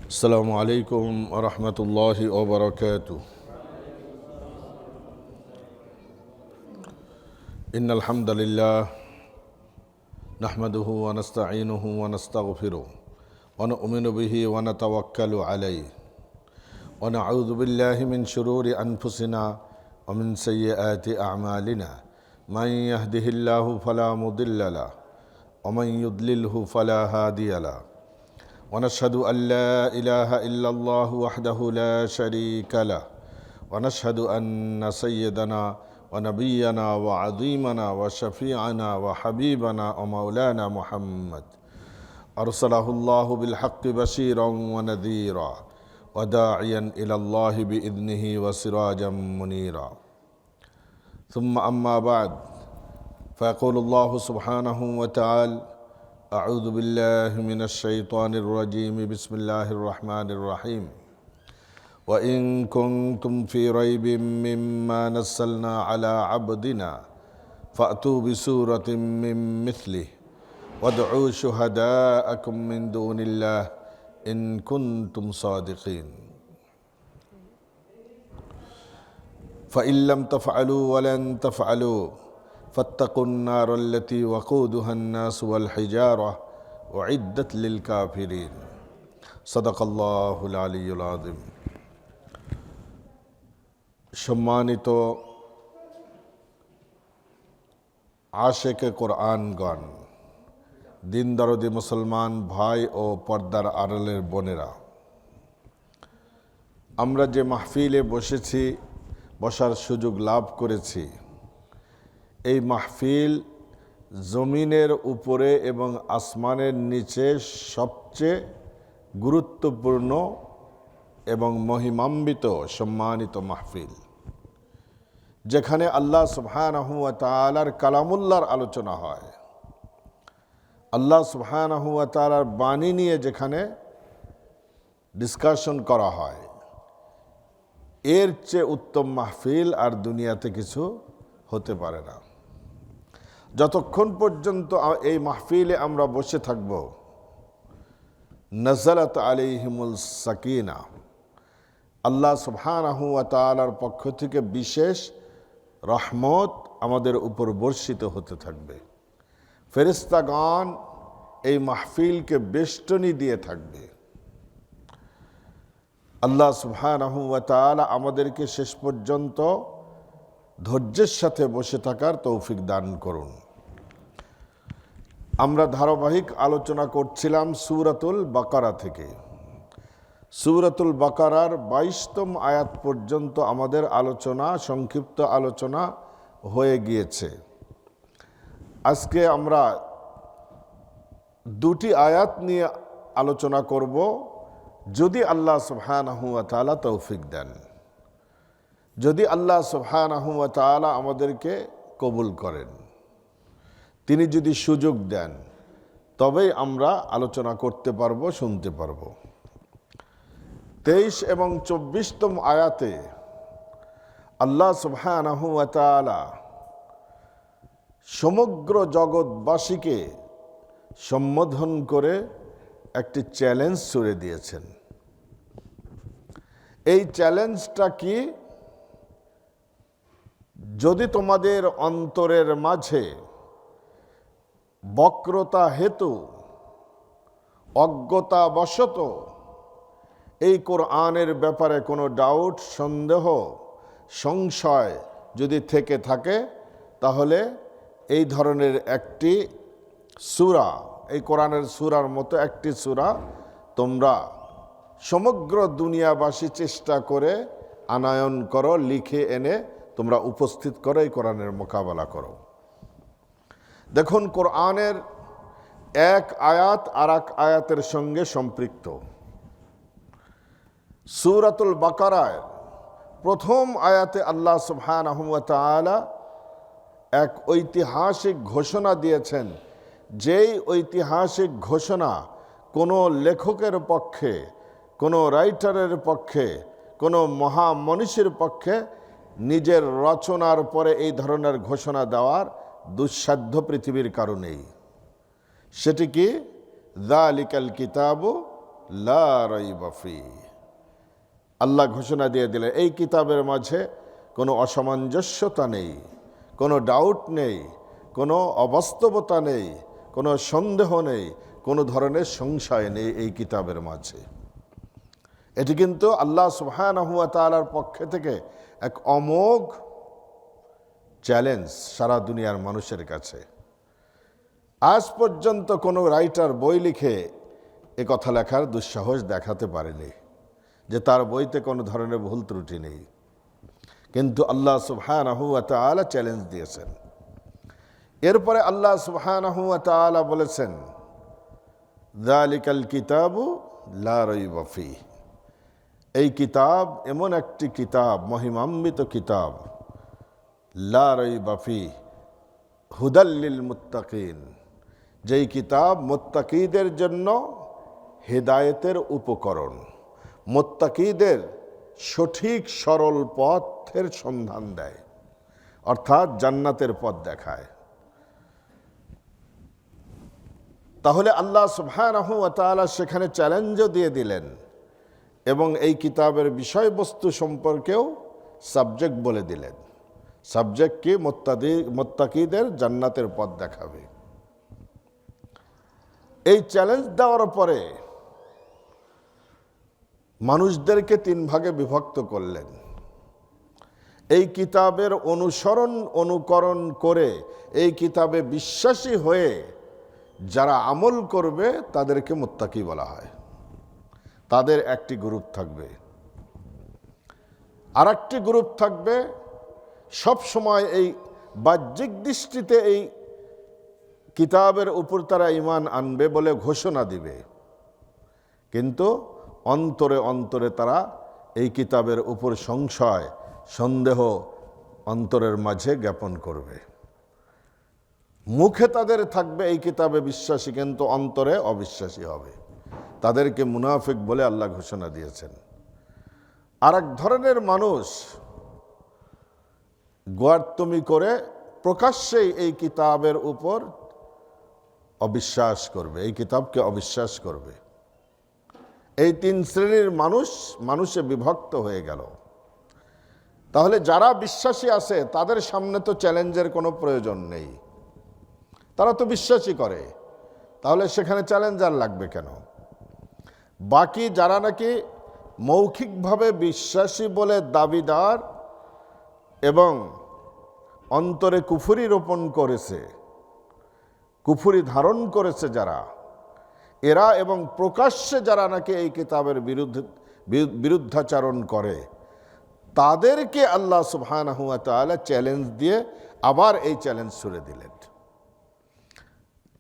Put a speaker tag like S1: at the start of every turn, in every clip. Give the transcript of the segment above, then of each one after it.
S1: السلام عليكم ورحمة الله وبركاته. إن الحمد لله نحمده ونستعينه ونستغفره ونؤمن به ونتوكل عليه ونعوذ بالله من شرور أنفسنا ومن سيئات أعمالنا. من يهده الله فلا مضل له ومن يضلله فلا هادي له. ونشهد أن لا إله إلا الله وحده لا شريك له ونشهد أن سيدنا ونبينا وعظيمنا وشفيعنا وحبيبنا ومولانا محمد أرسله الله بالحق بشيرا ونذيرا وداعيا إلى الله بإذنه وسراجا منيرا. ثم أما بعد، فيقول الله سبحانه وتعالى: أعوذ بالله من الشيطان الرجيم. بسم الله الرحمن الرحيم. وإن كنتم في ريب مما نزلنا على عبدنا فأتوا بسورة من مثله وادعوا شهداءكم من دون الله إن كنتم صادقين. فإن لم تفعلوا ولن تفعلوا فاتقوا النار التي وقودها الناس والحجارة أعدت للكافرين. صدق الله العلي العظيم. সম্মানিত আশেকে কোরআনগণ, দিন দরদি মুসলমান ভাই ও পর্দার আড়ালের বোনেরা, আমরা যে মাহফিলে বসেছি, বসার সুযোগ লাভ করেছি, এই মাহফিল জমিনের উপরে এবং আসমানের নিচে সবচেয়ে গুরুত্বপূর্ণ এবং মহিমান্বিত সম্মানিত মাহফিল, যেখানে আল্লাহ সুবহানাহু ওয়া তাআলার কালামুল্লাহর আলোচনা হয়, আল্লাহ সুবহানাহু ওয়া তাআলার বাণী নিয়ে যেখানে ডিসকাশন করা হয়, এর চেয়ে উত্তম মাহফিল আর দুনিয়াতে কিছু হতে পারে না। যতক্ষণ পর্যন্ত এই মাহফিলে আমরা বসে থাকব, নাযালাত আলাইহিমুল সাকিনা, আল্লাহ সুবহানাহু ওয়া তাআলার পক্ষ থেকে বিশেষ রহমত আমাদের উপর বর্ষিত হতে থাকবে। ফেরেশতাগণ এই মাহফিলকে বেষ্টনী দিয়ে থাকবে। আল্লাহ সুবহানাহু ওয়া তাআলা আমাদেরকে শেষ পর্যন্ত ধৈর্যের সাথে বসে থাকার তৌফিক দান করুন। আমরা ধারাবাহিক আলোচনা করছিলাম সূরাতুল বাকারা থেকে। সূরাতুল বাকারার 22তম আয়াত পর্যন্ত আমাদের আলোচনা, সংক্ষিপ্ত আলোচনা হয়ে গিয়েছে। আজকে আমরা দুটি আয়াত নিয়ে আলোচনা করব, যদি আল্লাহ সুবহানাহু ওয়া তাআলা তৌফিক দেন, যদি আল্লাহ সুবহানাহু ওয়া তাআলা আমাদেরকে কবুল করেন, তিনি যদি সুযোগ দেন, তবেই আমরা আলোচনা করতে পারবো, শুনতে পারবো। 23 এবং 24তম আয়াতে আল্লাহ সুবহানাহু ওয়া তাআলা সমগ্র জগৎবাসীকে সম্বোধন করে একটি চ্যালেঞ্জ ছুড়ে দিয়েছেন। এই চ্যালেঞ্জটা কি? যদি তোমাদের অন্তরের মাঝে বক্রতা হেতু, অজ্ঞতাবশত এই কোরআনের ব্যাপারে কোনো ডাউট, সন্দেহ, সংশয় যদি থেকে থাকে, তাহলে এই ধরনের একটি সূরা, এই কোরআনের সূরার মতো একটি সূরা তোমরা সমগ্র দুনিয়াবাসী চেষ্টা করে আনায়ন করো, লিখে এনে তোমরা উপস্থিত করো, এই কোরআনের মোকাবেলা করো। দেখুন, কোরআনের এক আয়াত আর এক আয়াতের সঙ্গে সম্পৃক্ত। সূরাতুল বাকারায় প্রথম আয়াতে আল্লাহ সুবহানাহু ওয়া তাআলা এক ঐতিহাসিক ঘোষণা দিয়েছেন, যেই ঐতিহাসিক ঘোষণা কোনো লেখকের পক্ষে, কোনো রাইটারের পক্ষে, কোনো মহামনীষীর পক্ষে নিজের রচনার পরে এই ধরনের ঘোষণা দেওয়ার দুঃসাধ্য পৃথিবীর কারণেই। সেটি কি? যালিকাল কিতাবু লা রাইবা ফীহ। আল্লাহ ঘোষণা দিয়ে দিলেন এই কিতাবের মাঝে কোনো অসামঞ্জস্যতা নেই, কোনো ডাউট নেই, কোনো অবাস্তবতা নেই, কোনো সন্দেহ নেই, কোনো ধরনের সংশয় নেই এই কিতাবের মাঝে। এটি কিন্তু আল্লাহ সুবহানাহু ওয়া তাআলার পক্ষ থেকে এক অমোঘ চ্যালেঞ্জ সারা দুনিয়ার মানুষের কাছে। আজ পর্যন্ত কোনো রাইটার বই লিখে এ কথা লেখার দুঃসাহস দেখাতে পারেনি যে তার বইতে কোনো ধরনের ভুল ত্রুটি নেই, কিন্তু আল্লাহ সুবহানাহু ওয়া তাআলা চ্যালেঞ্জ দিয়েছেন। এরপরে আল্লাহ সুবহানাহু ওয়া তাআলা বলেছেন যালিকাল কিতাবু লা রাইবা ফীহ। এই কিতাব এমন একটি কিতাব, মহিমান্বিত কিতাব, লা রাইবা ফীহ হুদাল লিল মুত্তাকিন, যেই কিতাব মুত্তাকিদের জন্য হেদায়েতের উপকরণ, মুত্তাকিদের সঠিক সরল পথের সন্ধান দেয়, অর্থাৎ জান্নাতের পথ দেখায়। তাহলে আল্লাহ সুবহানাহু ওয়া তাআলা সেখানে চ্যালেঞ্জও দিয়ে দিলেন এবং এই কিতাবের বিষয়বস্তু সম্পর্কেও সাবজেক্ট বলে দিলেন। সাবজেক্ট কি? মুত্তাকিদের জান্নাতের পথ দেখাবে। এই চ্যালেঞ্জ দেওয়ার পরে মানুষদেরকে তিন ভাগে বিভক্ত করলেন। এই কিতাবের অনুসরণ অনুকরণ করে এই কিতাবে বিশ্বাসী হয়ে যারা আমল করবে তাদেরকে মুত্তাকি বলা হয়, তাদের একটি গ্রুপ থাকবে। আর একটি গ্রুপ থাকবে সব সময় এই বাহ্যিক দৃষ্টিতে এই কিতাবের উপর তারা ঈমান আনবে বলে ঘোষণা দিবে, কিন্তু অন্তরে অন্তরে তারা এই কিতাবের উপর সংশয় সন্দেহ অন্তরের মাঝে জ্ঞাপন করবে। মুখে তাদের থাকবে এই কিতাবে বিশ্বাসী, কিন্তু অন্তরে অবিশ্বাসী হবে। তাদেরকে মুনাফিক বলে আল্লাহ ঘোষণা দিয়েছেন। আর এক ধরনের মানুষ গোয়ার্তমি করে প্রকাশ্যেই এই কিতাবের উপর অবিশ্বাস করবে, এই কিতাবকে অবিশ্বাস করবে। এই তিন শ্রেণীর মানুষে বিভক্ত হয়ে গেল। তাহলে যারা বিশ্বাসী আছে তাদের সামনে তো চ্যালেঞ্জের কোনো প্রয়োজন নেই, তারা তো বিশ্বাসই করে, তাহলে সেখানে চ্যালেঞ্জ আর লাগবে কেন? বাকি যারা নাকি মৌখিকভাবে বিশ্বাসী বলে দাবিদার এবং অন্তরে কুফরি রোপণ করেছে, কুফরি ধারণ করেছে যারা, এরা এবং প্রকাশ্যে যারা নাকি এই কিতাবের বিরুদ্ধাচারণ করে, তাদেরকে আল্লাহ সুবহানাহু ওয়া তাআলা চ্যালেঞ্জ দিয়ে আবার এই চ্যালেঞ্জ ছুড়ে দিলেন।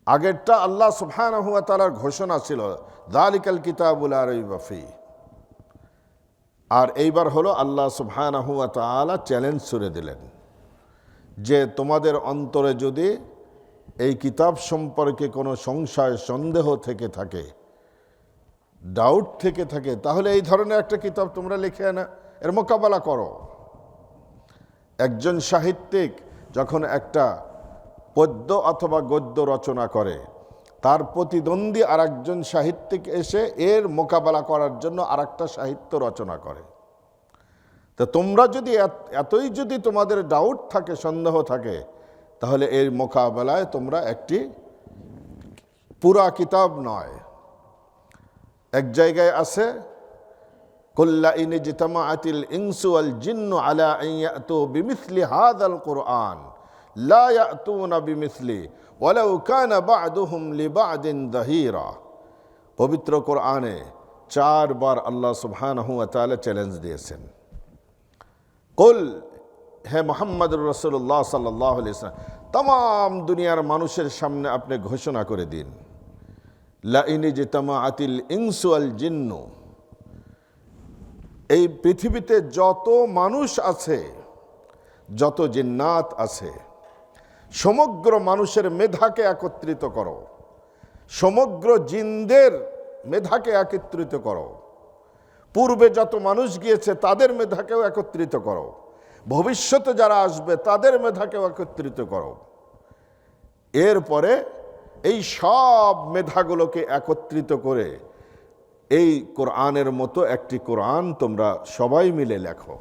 S1: আগেরটা আল্লাহ সুবহানাহু ওয়া তাআলার ঘোষণা ছিল যালিকাল কিতাবু লা রাইবা ফীহ, আর এইবার হলো আল্লাহ সুবহানাহু ওয়া তাআলা চ্যালেঞ্জ ছুড়ে দিলেন যে তোমাদের অন্তরে যদি এই কিতাব সম্পর্কে কোনো সংশয় সন্দেহ থেকে থাকে, ডাউট থেকে থাকে, তাহলে এই ধরনের একটা কিতাব তোমরা লিখে আনা এর মোকাবেলা করো। একজন সাহিত্যিক যখন একটা পদ্য অথবা গদ্য রচনা করে, তার প্রতিদ্বন্দ্বী আর একজন সাহিত্যিক এসে এর মোকাবেলা করার জন্য আর একটা সাহিত্য রচনা করে। তো তোমরা যদি এতই যদি তোমাদের ডাউট থাকে, সন্দেহ থাকে, তাহলে এর মোকাবেলায় তোমরা একটি পুরা কিতাব নয়, এক জায়গায় আছে কুল্লা ইন ইজতামাআতিল ইনসু ওয়াল জিন্নু আলা আন ইয়াতু বিমিসলি হাযাল কুরআন লা ইয়াতুনা বিমিসলি ওয়ালাউ কানা বা'দুহুম লিবা'দিন যাহিরা। পবিত্র কোরআনে 4 বার আল্লাহ সুবহানাহু ওয়া তাআলা চ্যালেঞ্জ দিয়েছেন। কুল, হে মুহাম্মদুর রাসূলুল্লাহ সাল্লাল্লাহু আলাইহি ওয়াসাল্লাম, तमाम দুনিয়ার মানুষের সামনে আপনি ঘোষণা করে দিন, লা ইন ইজতামাআতিল ইনসু ওয়াল জিন্নু, এই পৃথিবীতে যত মানুষ আছে, যত জিন্নাত আছে, সমগ্র মানুষের মেধাকে একত্রিত করো, সমগ্র জিনদের মেধাকে একত্রিত করো, পূর্বে যত মানুষ গিয়েছে তাদের মেধাকেও একত্রিত করো, ভবিষ্যতে যারা আসবে তাদের মেধাকেও একত্রিত করো। এরপরে এই সব মেধাগুলোকে একত্রিত করে এই কোরআনের মতো একটি কোরআন তোমরা সবাই মিলে লেখো।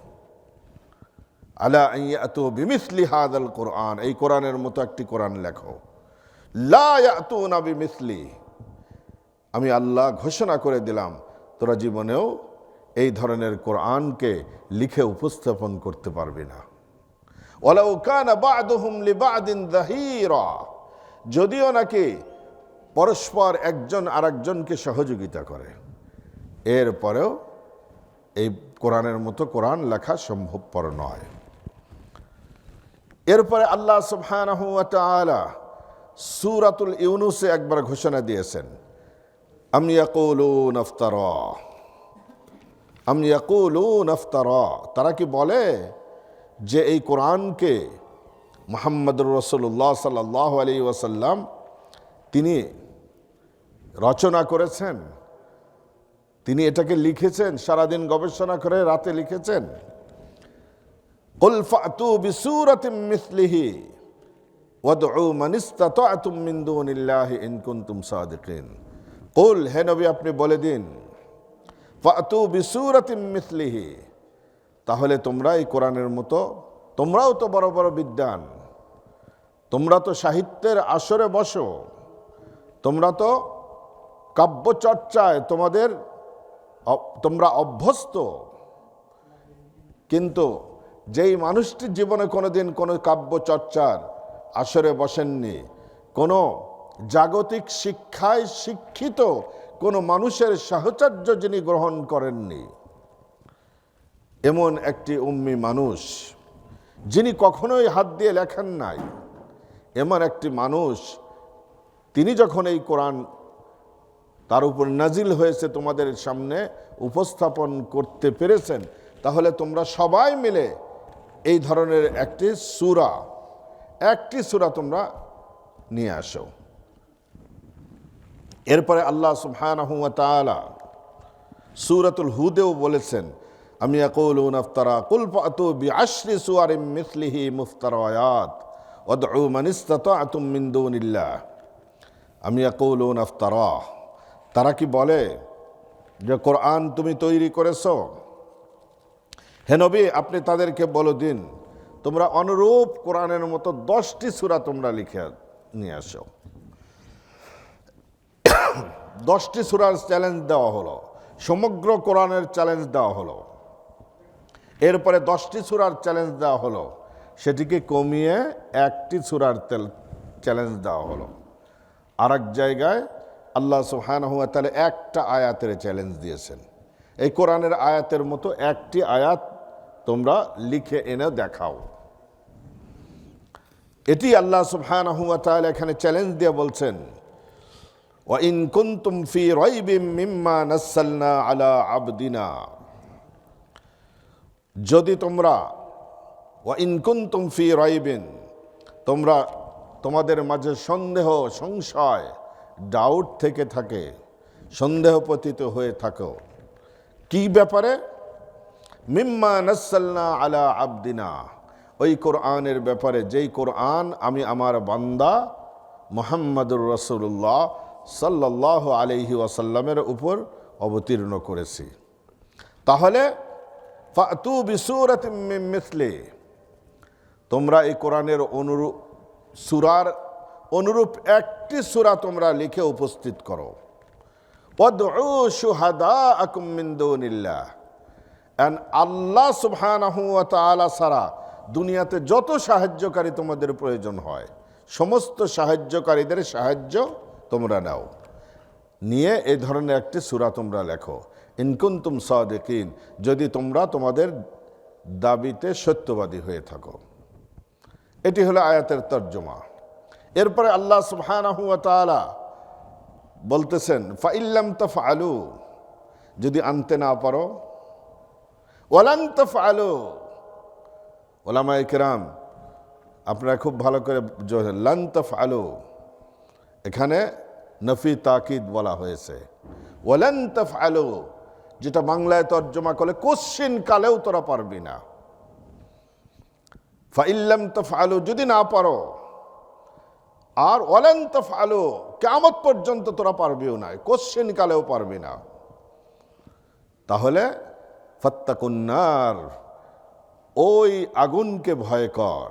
S1: আলা ইয়াতু বিমিসলি হাদাল কোরআন, এই কোরআনের মতো একটি কোরআন লেখো। লা ইয়াতুনা বিমিসলি, আমি আল্লাহ ঘোষণা করে দিলাম তোরা জীবনেও এই ধরনের কোরআনকে লিখে উপস্থাপন করতে পারবি না। ওয়ালাউ কানা বা'দুহুম লিবা'দিন যাহিরা, যদিও নাকি পরস্পর একজন আরেকজনকে সহযোগিতা করে, এরপরেও এই কোরআনের মতো কোরআন লেখা সম্ভবপর নয়। এরপরে আল্লাহ সুবহানাহু ওয়া তাআলা সূরাতুল ইউনূসে একবার ঘোষণা দিয়েছেন, আম ইয়াকুলুনা ইফতারা, আম ইয়াকুলুনা ইফতারা, তারা কি বলে যে এই কোরআনকে মুহাম্মদুর রাসূলুল্লাহ সাল্লাল্লাহু আলাইহি ওয়াসাল্লাম তিনি রচনা করেছেন, তিনি এটাকে লিখেছেন, সারাদিন গবেষণা করে রাতে লিখেছেন। কুল ফাতু বিসূরাতিন মিসলিহি ওয়াদউ মান ইসতাতা'তুম মিন দুনিল্লাহি ইন কুনতুম সাদিকিন। কুল, হে নবী আপনি বলে দিন, ফাতু বিসূরাতিন মিসলিহি, তাহলে তোমরা এই কোরআনের মতো, তোমরাও তো বড় বড় বিদ্বান, তোমরা তো সাহিত্যের আসরে বসো, তোমরা তো কাব্যচর্চায় তোমরা অভ্যস্ত, কিন্তু যেই মানুষটি জীবনে কোনোদিন কোনো কাব্যচর্চার আসরে বসেননি, কোনো জাগতিক শিক্ষায় শিক্ষিত কোনো মানুষের সাহচর্য যিনি গ্রহণ করেননি, এমন একটি উম্মি মানুষ, যিনি কখনোই হাত দিয়ে লেখেন নাই, এমন একটি মানুষ, তিনি যখন এই কোরআন তার উপর নাজিল হয়েছে তোমাদের সামনে উপস্থাপন করতে পেরেছেন, তাহলে তোমরা সবাই মিলে এই ধরনের একটি সূরা তোমরা নিয়ে আসো। এরপরে আল্লাহ সুবহানাহু ওয়া তাআলা সূরাতুল হুদেও বলেছেন, আম ইয়াকুলুনা ইফতারা কুল ফাতু বিআশরি সুওয়ারিন মিসলিহি মুফতারায়াত ওয়াদউ মান ইসতাতা'তুম মিন দুনিল্লাহ। আম ইয়াকুলুনা ইফতারা, তারা কি বলে যে কোরআন তুমি তৈরি করেছো? হে নবী আপনি তাদেরকে বলে দিন, তোমরা অনুরূপ কোরআনের মতো 10টি সূরা তোমরা লিখে নিয়ে আসো। 10টি সূরার চ্যালেঞ্জ দেওয়া হলো, সমগ্র কোরআনের চ্যালেঞ্জ দেওয়া হলো। এরপরে 10টি সূরার চ্যালেঞ্জ দেওয়া হলো, সেটিকে কমিয়ে 1টি সূরার চ্যালেঞ্জ দেওয়া হলো। আর এক জায়গায় আল্লাহ সুবহানাহু ওয়া তাআলা একটা আয়াতের চ্যালেঞ্জ দিয়েছেন, এই কোরআনের আয়াতের মতো একটি আয়াত তোমরা লিখে এনে দেখাও। এটি আল্লাহ সুবহানাহু ওয়া তাআলা এখানে চ্যালেঞ্জ দিয়ে বলছেন, ওয়া ইন কুনতুম ফি রাইবিম মিম্মা নাযালনা আলা আবদিনা, যদি তোমরা, ওয়া ইন কুনতুম ফি রাইবিন, তোমরা তোমাদের মাঝে সন্দেহ, সংশয়, ডাউট থেকে থাকে, সন্দেহপতিত হয়ে থাকো, কি ব্যাপারে? মিম্মা নাযালনা আলা আবদিনা, ওই কোরআনের ব্যাপারে যেই কোরআন আমি আমার বান্দা মুহাম্মদুর রাসূলুল্লাহ সাল্লাল্লাহু আলাইহি ওয়াসাল্লামের উপর অবতীর্ণ করেছি। তাহলে ফাতু বিসূরাতিন মিন মিসলি, তোমরা এই কোরআনের অনুরূপ একটি সূরা তোমরা লিখে উপস্থিত করো। ওয়াদউ শুহাদাআকুম মিন দুনিল্লাহ, আল্লাহ সুবহানাহু ওয়া তাআলা ছাড়া দুনিয়াতে যত সাহায্যকারী তোমাদের প্রয়োজন হয়, সমস্ত সাহায্যকারীদের সাহায্য তোমরা নাও, নিয়ে এই ধরনের একটি সূরা তোমরা লেখো। ইন কুনতুম সাদিকিন, যদি তোমরা তোমাদের দাবিতে সত্যবাদী হয়ে থাকো। এটি হলো আয়াতের তর্জমা। এরপরে আল্লাহ সুবহানাহু ওয়া তাআলা বলতেছেন, ফাইল্লাম তাফআলু, যদি আনতে না পারো, ওয়ালান তাফআলু, উলামায়ে কেরাম আপনারা খুব ভালো করে বোঝেন, লান তাফআলু এখানে নফি তাকিদ বলা হয়েছে। ওয়ালান তাফআলু যেটা বাংলায় তর্জমা করলে কোশ্চিন কালেও তোরা পারবি না। ফাইল্লাম তাফআলু, যদি না পারো, আর ওয়ালান তাফআলু কিয়ামত পর্যন্ত তোরা পারবিও না, কোশ্চিন কালেও পারবি না। তাহলে ফাত্তাকুন্নার, ওই আগুনকে ভয় কর,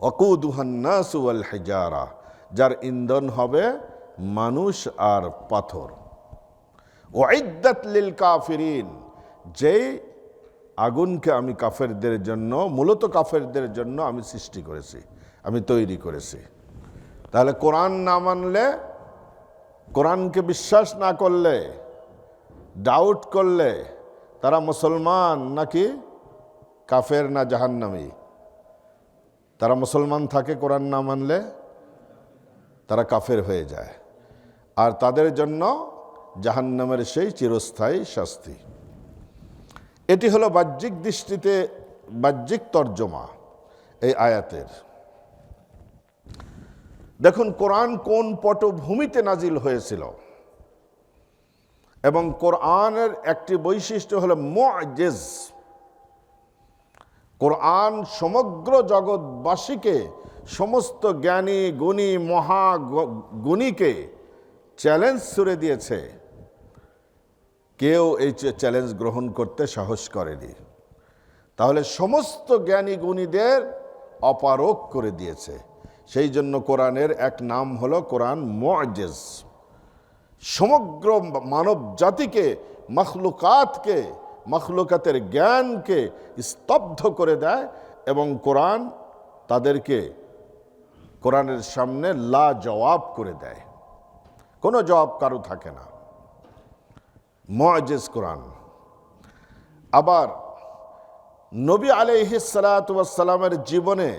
S1: ওয়াকুদুহান নাসু ওয়াল হিজারা, যার ইন্ধন হবে মানুষ আর পাথর। উইদ্দাত লিল কাফিরিন, যেই আগুনকে আমি কাফেরদের জন্য, মূলত কাফেরদের জন্য আমি সৃষ্টি করেছি, আমি তৈরি করেছি। তাহলে কোরআন না মানলে, কোরআনকে বিশ্বাস না করলে, ডাউট করলে তারা মুসলমান নাকি কাফের না জাহান্নামী? তারা মুসলমান থাকে, কোরআন না মানলে তারা কাফের হয়ে যায়, আর তাদের জন্য জাহান্নামের সেই চিরস্থায়ী শাস্তি। এটি হলো বাহ্যিক দৃষ্টিতে বাহ্যিক তর্জমা এই আয়াতের। দেখুন কোরআন কোন পটভূমিতে নাজিল হয়েছিল, এবং কোরআনের একটি বৈশিষ্ট্য হলো মুআজিজ। কোরআন সমগ্র জগৎবাসীকে, সমস্ত জ্ঞানী গুণী মহাগুণীকে চ্যালেঞ্জ ছুড়ে দিয়েছে, কেউ এই চ্যালেঞ্জ গ্রহণ করতে সাহস করেনি। তাহলে সমস্ত জ্ঞানী গুণীদের অপারগ করে দিয়েছে। সেই জন্য কোরআনের এক নাম হলো কোরআন মুআজিজ। সমগ্র মানব জাতিকে, মখলুকাতকে, মখলুকাতের জ্ঞানকে স্তব্ধ করে দেয়, এবং কোরআন তাদেরকে কোরআনের সামনে লা জবাব করে দেয়, কোনো জবাব কারো থাকে না। মুআজিজ কোরআন। আবার নবী আলাইহিস সালাতু ওয়াস সালামের জীবনে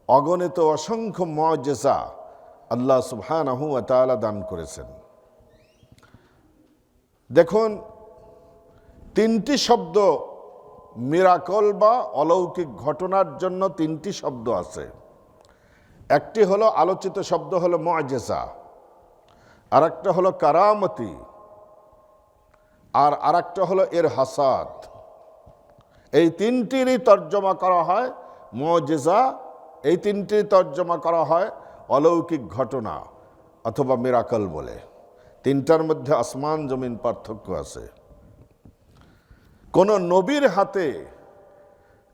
S1: অগণিত অসংখ্য মুআজিজা আল্লাহ সুবহানাহু ওয়া তাআলা দান করেছেন। দেখুন, তিনটি শব্দ মিরাকল বা অলৌকিক ঘটনার জন্য তিনটি শব্দ আছে। একটি হলো আলোচিত শব্দ হলো মুআজিজা, আর একটা হলো কারামতি, আর আরেকটা হলো ইরহাসাত। এই তিনটিরই তর্জমা করা হয় মুআজিজা, এই তিনটির তর্জমা করা হয় অলৌকিক ঘটনা অথবা মিরাকল বলে। তিনটার মধ্যে আসমান জমিন পার্থক্য আছে। কোন নবীর হাতে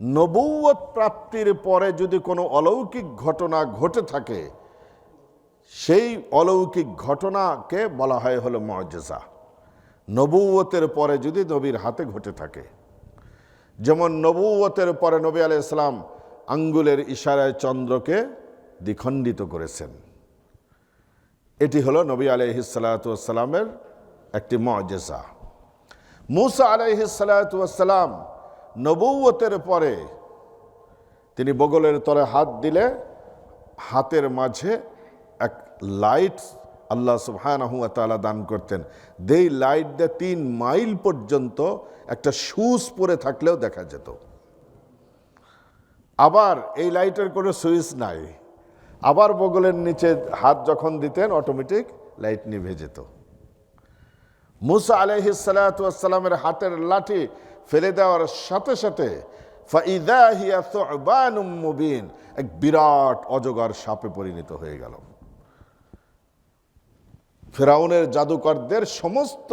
S1: নবুয়ত প্রাপ্তির পরে যদি কোনো অলৌকিক ঘটনা ঘটে থাকে, সেই অলৌকিক ঘটনাকে বলা হয় হলো মুআজিজা। নবুয়তের পরে যদি নবীর হাতে ঘটে থাকে, যেমন নবুয়তের পরে নবী আলাইহিস সালাম আঙ্গুলের ইশারায় চন্দ্রকে দ্বিখণ্ডিত করেছেন, এটি হলো নবী আলাইহিস সালাতু ওয়াস সালামের একটি মুআজিজা। মূসা আলাইহিস সালাতু ওয়াস সালাম নবুয়তের পরে তিনি বগলের তলে হাত দিলে হাতের মাঝে এক লাইট আল্লাহ সুবহানাহু ওয়া তাআলা দান করতেন। যেই লাইট দিয়ে 3 মাইল পর্যন্ত একটা সুচ পরে থাকলেও দেখা যেত। আবার এই লাইটের কোনো সুইচ নাই, আবার বগলের নিচে হাত যখন দিতেন অটোমেটিক লাইট নিভে যেত। মূসা আলাইহিস সালাতু ওয়াস সালামের হাতের লাঠি ফেলে দেওয়ার সাথে সাথে ফাইযা হিয়া সুবানুম মুবিন, এক বিরাট অজগর সাপে পরিণত হয়ে গেল। ফেরাউনের জাদুকরদের সমস্ত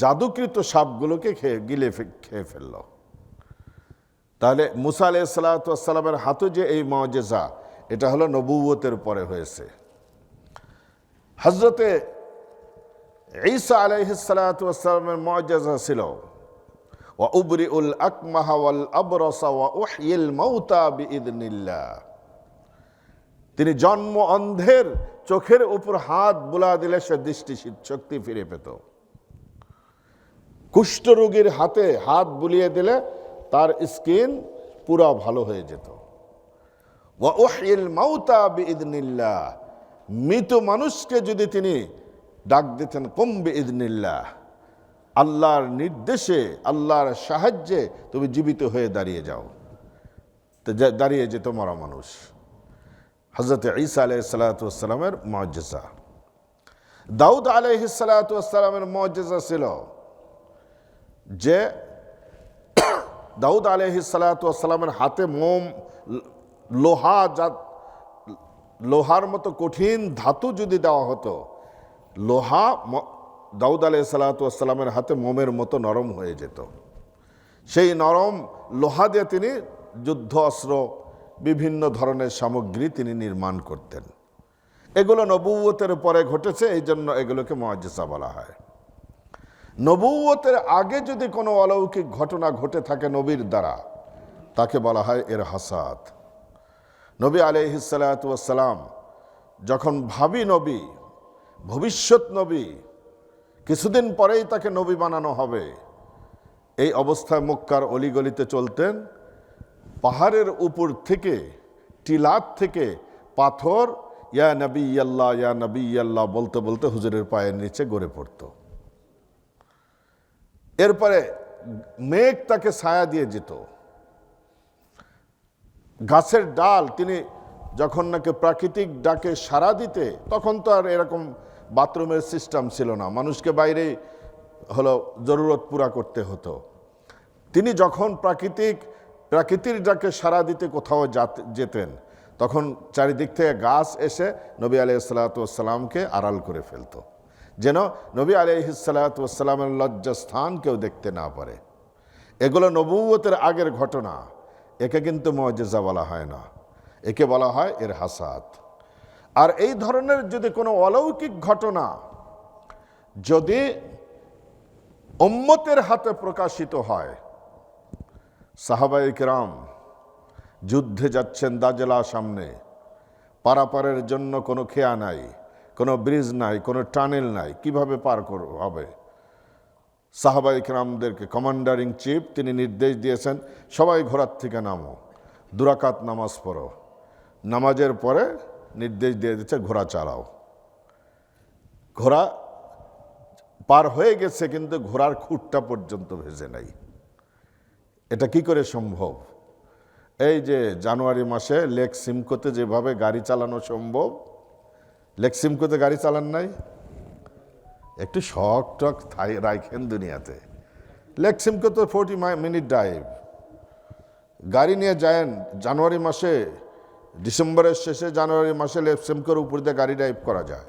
S1: জাদুকৃত সাপগুলোকে খেয়ে ফেলল। তাহলে মূসা আলাইহিস সালাতু ওয়াস সালামের হাতে যে এই মুআজিজা, এটা হলো নবুয়তের পরে হয়েছে। হযরতে ঈসা আলাইহিস সালাতু ওয়াস সালামের মুআজিজা ছিল ওয়া উবরিউল আকমাহা ওয়াল আবরাসা ওয়া উহয়িল মাউতা বিইذনিল্লাহ। তিনি জন্ম অন্ধের চোখের উপর হাত বুলা দিলে সে দৃষ্টি শক্তি ফিরে পেত। কুষ্ঠরোগীর হাতে হাত বুলিয়ে দিলে তার স্কিন পুরা ভালো হয়ে যেত। ওয়া উহয়িল মাউতা বিইذনিল্লাহ, মৃত মানুষকে যদি তিনি ডাক দিতেন কুম বিইذনিল্লাহ, আল্লাহর নির্দেশে, আল্লাহর সাহায্যে তুমি জীবিত হয়ে দাঁড়িয়ে যাও, তো দাঁড়িয়ে যেত মরা মানুষ। হযরত ঈসা আলাইহিস সালাতু ওয়াস সালামের মুআজিজা। দাউদ আলাইহিস সালাতু ওয়াস সালামের মুআজিজা ছিল যে দাউদ আলাইহিস সালাতু ওয়াস সালামের হাতে লোহার মতো কঠিন ধাতু যদি দেওয়া হতো, দাউদ আলাইহিসসালামের হাতে মোমের মতো নরম হয়ে যেত। সেই নরম লোহা দিয়ে তিনি যুদ্ধ অস্ত্র, বিভিন্ন ধরনের সামগ্রী তিনি নির্মাণ করতেন। এগুলো নবুয়তের পরে ঘটেছে, এই জন্য এগুলোকে মুআজ্জিজা বলা হয়। নবুয়তের আগে যদি কোনো অলৌকিক ঘটনা ঘটে থাকে নবীর দ্বারা, তাকে বলা হয় ইরহাসাত। নবী আলাইহিসসালাম যখন ভাবী নবী, ভবিষ্যৎ নবী, কিছুদিন পরেই তাকে নবী বানানো হবে, এই অবস্থায় মক্কার অলিগলিতে চলতেন। পাহাড়ের উপর থেকে, টিলার থেকে পাথর ইয়া নবী আল্লাহ, ইয়া নবী আল্লাহ বলতে বলতে হুজুরের পায়ের নিচে গড়ে পড়ত। এরপরে মেঘ তাকে ছায়া দিয়ে যেত। গাছের ডাল তিনি যখন নাকি প্রাকৃতিক ডাকে সাড়া দিতে, তখন তো আর এরকম বাথরুমের সিস্টেম ছিল না, মানুষকে বাইরে জরুরত পুরা করতে হতো। তিনি যখন প্রাকৃতির ডাকে সাড়া দিতে কোথাও যেতেন, তখন চারিদিক থেকে গাছ এসে নবী আলাইহিসসালামকে আড়াল করে ফেলত, যেন নবী আলাইহিসসালামের লজ্জাস্থান কেউ দেখতে না পারে। এগুলো নবুয়তের আগের ঘটনা, একে কিন্তু মুআজ্জিজা বলা হয় না, একে বলা হয় ইরহাসাত। আর এই ধরনের যদি কোনো অলৌকিক ঘটনা যদি উম্মতের হাতে প্রকাশিত হয়, সাহাবায়ে কেরাম যুদ্ধে যাচ্ছেন, দাজলা সামনে, পারাপারের জন্য কোনো খেয়া নাই, কোনো ব্রিজ নাই, কোনো টানেল নাই, কিভাবে পার হবে? সাহাবায়ে কেরামদেরকে কমান্ডার ইন চিফ তিনি নির্দেশ দিয়েছেন, সবাই ঘোড়ার থেকে নামো, 2 রাকাত নামাজ পড়ো। নামাজের পরে নির্দেশ দিয়ে দিচ্ছে ঘোড়া চালাও। ঘোড়া পার হয়ে গেছে, কিন্তু ঘোড়ার খুঁটটা পর্যন্ত ভেজে নাই। এটা কি করে সম্ভব? এই যে জানুয়ারি মাসে লেক সিমকোতে যেভাবে গাড়ি চালানো সম্ভব, লেক সিমকোতে গাড়ি চালান নাই? একটু শখ টক রাখেন দুনিয়াতে। লেক সিমকো তো 40 মিনিট ড্রাইভ, গাড়ি নিয়ে যায়েন। জানুয়ারি মাসে, ডিসেম্বরের শেষে জানুয়ারি মাসে লেক সিমকোর উপর দিয়ে গাড়ি ড্রাইভ করা যায়।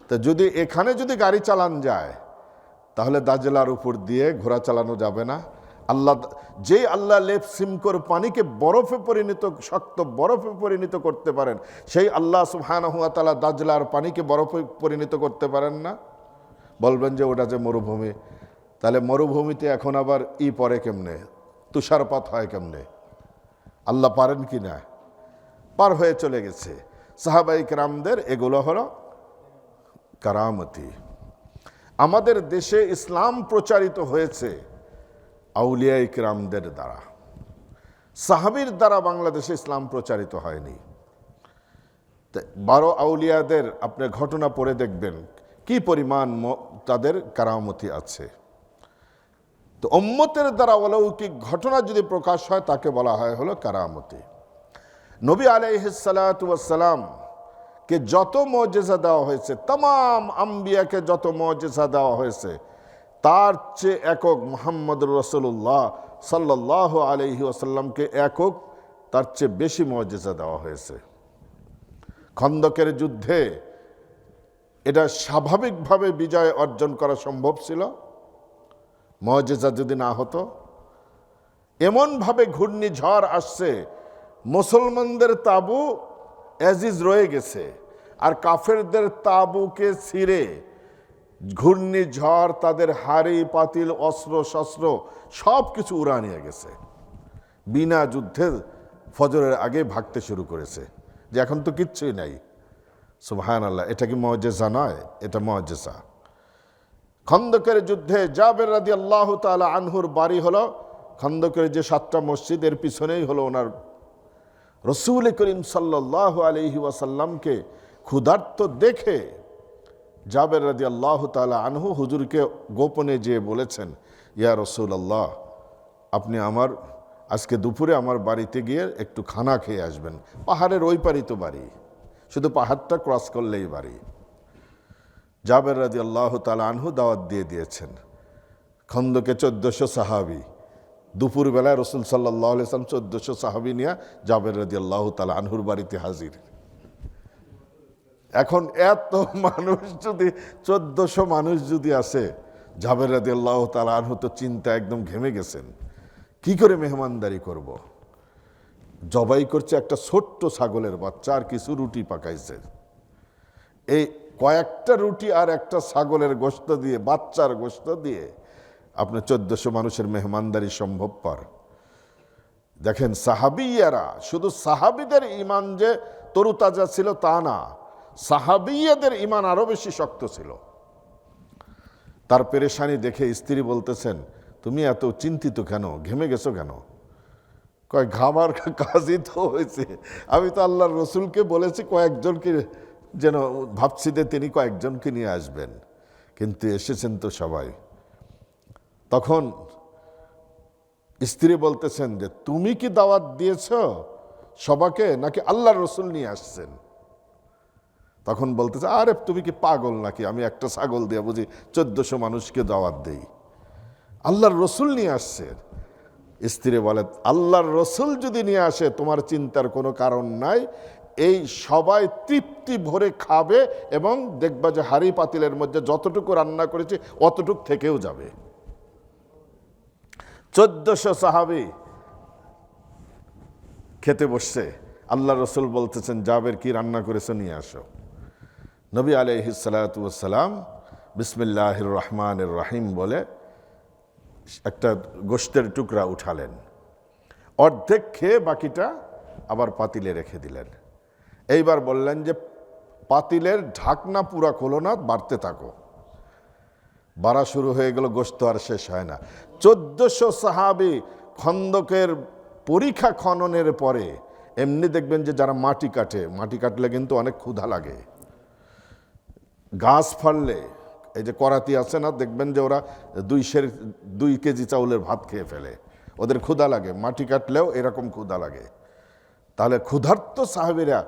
S1: তা যদি এখানে যদি গাড়ি চালান যায়, তাহলে দাজলার উপর দিয়ে ঘোড়া চালানো যাবে না? আল্লাহ লেপ সিমকোর পানিকে বরফে পরিণত, শক্ত বরফে পরিণত করতে পারেন, সেই আল্লাহ সুবহানাহু ওয়া তাআলা দাজলার পানিকে বরফে পরিণত করতে পারেন না? বলবেন যে ওটা যে মরুভূমি, তাহলে মরুভূমিতে এখন আবার পড়ে কেমনে, তুষারপাত হয় কেমনে? আল্লাহ পারেন কি না? পার হয়ে চলে গেছে। সাহাবায়ে কেরামদের এগুলো হলো কারামতি। আমাদের দেশে ইসলাম প্রচারিত হয়েছে আউলিয়ায়ে কেরামদের দ্বারা, সাহাবীর দ্বারা বাংলাদেশে ইসলাম প্রচারিত হয়নি। 12 আউলিয়াদের আপনি ঘটনা পড়ে দেখবেন কি পরিমাণ তাদের কারামতি আছে। তো উম্মতের দ্বারা অলৌকিক ঘটনা যদি প্রকাশ হয়, তাকে বলা হয় হলো কারামতি। নবী আলাইহিসসালাম কে যত মুআজ্জিজা দেওয়া হয়েছে, तमाम আম্বিয়াকে যত মুআজ্জিজা দেওয়া হয়েছে, তার চেয়ে একক মুহাম্মদুর রাসূলুল্লাহ সাল্লাল্লাহু আলাইহি ওয়াসাল্লামকে একক, তার চেয়ে বেশি মুআজ্জিজা দেওয়া হয়েছে। খন্দকের যুদ্ধে এটা স্বাভাবিকভাবে বিজয় অর্জন করা সম্ভব ছিল মুআজ্জিজা যদি না হতো। এমনভাবে ঘূর্ণিঝড় আসছে, মুসলমানদের তাবু এজিজ রয়ে গেছে, আর কাফেরদের তাবুকে ছিঁড়ে ঘূর্ণিঝড় তাদের হাড়ি পাতিল অস্ত্র শস্ত্র সব কিছু উড়া নিয়ে গেছে। বিনা যুদ্ধে ফজরের আগে ভাগতে শুরু করেছে, যে এখন তো কিচ্ছুই নাই। সুবহানাল্লাহ, এটা কি মুআজ্জিজা নয়? এটা মুআজ্জিজা। খন্দকের যুদ্ধে জাবের রাদিয়াল্লাহু তাআলা আনহুর বাড়ি হলো খন্দকের যে 7টা মসজিদ, এর পিছনেই হলো ওনার। রাসূল করিম সাল্লাল্লাহু আলাইহি ওয়াসাল্লামকে ক্ষুধার্ত দেখে জাবের রাদিয়াল্লাহু তাআলা আনহু হুজুরকে গোপনে যেয়ে বলেছেন, ইয়া রাসূলুল্লাহ, আপনি আজকে দুপুরে আমার বাড়িতে গিয়ে একটু খানা খেয়ে আসবেন। পাহাড়ের ওই পারই তো বাড়ি, শুধু পাহাড়টা ক্রস করলেই বাড়ি। জাবের রাদিয়াল্লাহু তাআলা আনহু দাওয়াত দিয়ে দিয়েছেন। খন্দকে 1400 সাহাবী, দুপুরবেলায় রাসূল সাল্লাল্লাহু আলাইহি ওয়াসাল্লাম 1400 সাহাবী নিয়ে জাবের রাদিয়াল্লাহু তাআলা আনহুর বাড়িতে হাজির। এখন এত মানুষ যদি 1400 মানুষ যদি আসে, জাবের রাদিয়াল্লাহু তাআলা আনহু তো চিন্তা একদম ঘেমে গেছেন, কি করে মেহমানদারি করব। জবাই করছে একটা ছোট্ট ছাগলের বাচ্চা আর কিছু রুটি পাকাইছে। এই কয়েকটা রুটি আর একটা ছাগলের গোশত দিয়ে, বাচ্চার গোশত দিয়ে আপনার 1400 মানুষের মেহমানদারি সম্ভবপর। দেখেন সাহাবিয়ারা, শুধু সাহাবিদের ঈমান যে তরুতাজা ছিল তা না, সাহাবিয়াদের ঈমান আরো বেশি শক্ত ছিল। তার পেরেশানি দেখে স্ত্রী বলতেছেন, তুমি এত চিন্তিত কেন, ঘেমে গেছো কেন? কয় ঘামার কাজই তো হয়েছে, আমি তো আল্লাহর রসুলকে বলেছি কয়েকজনকে, যেন ভাবছি যে তিনি কয়েকজনকে নিয়ে আসবেন, কিন্তু এসেছেন তো সবাই। তখন স্ত্রী বলতেছেন যে তুমি কি দাওয়াত দিয়েছ সবাকে, নাকি আল্লাহর রসুল নিয়ে আসছেন? তখন বলতেছে, আরে তুমি কি পাগল নাকি, আমি একটা ছাগল দিয়ে বুঝি 1400 মানুষকে দাওয়াত দেই? আল্লাহর রসুল নিয়ে আসছে। স্ত্রী বলে, আল্লাহর রসুল যদি নিয়ে আসে তোমার চিন্তার কোনো কারণ নাই, এই সবাই তৃপ্তি ভরে খাবে এবং দেখবা যে হাঁড়ি পাতিলের মধ্যে যতটুকু রান্না করেছে অতটুক থেকেও যাবে। 1400 সাহাবী খেতে বসছে, আল্লাহ রসুল বলতেছেন জাবের কি রান্না করেছে নিয়ে আসো। নবী আলাইহিস সালাতু ওয়াস সালাম বিসমিল্লাহির রহমানির রহিম বলে একটা গোশতের টুকরা উঠালেন, অর্ধেক খেয়ে বাকিটা আবার পাতিলে রেখে দিলেন। এইবার বললেন যে পাতিলের ঢাকনা পুরা খোলো না, বাড়তে থাকো। বাড়া শুরু হয়ে গেল, গোশত আর শেষ হয় না। 1400 সাহাবী খন্দকের পরিখা খননের পরে, এমনি দেখবেন যে যারা মাটি কাটে, মাটি কাটলে কিন্তু অনেক ক্ষুধা লাগে। গাছ ফাড়লে, এই যে করাতি আছে না, দেখবেন যে ওরা 2 কেজি চাউলের ভাত খেয়ে ফেলে, ওদের ক্ষুধা লাগে। মাটি কাটলেও এরকম ক্ষুধা লাগে। তাহলে ক্ষুধার্ত সাহাবীরা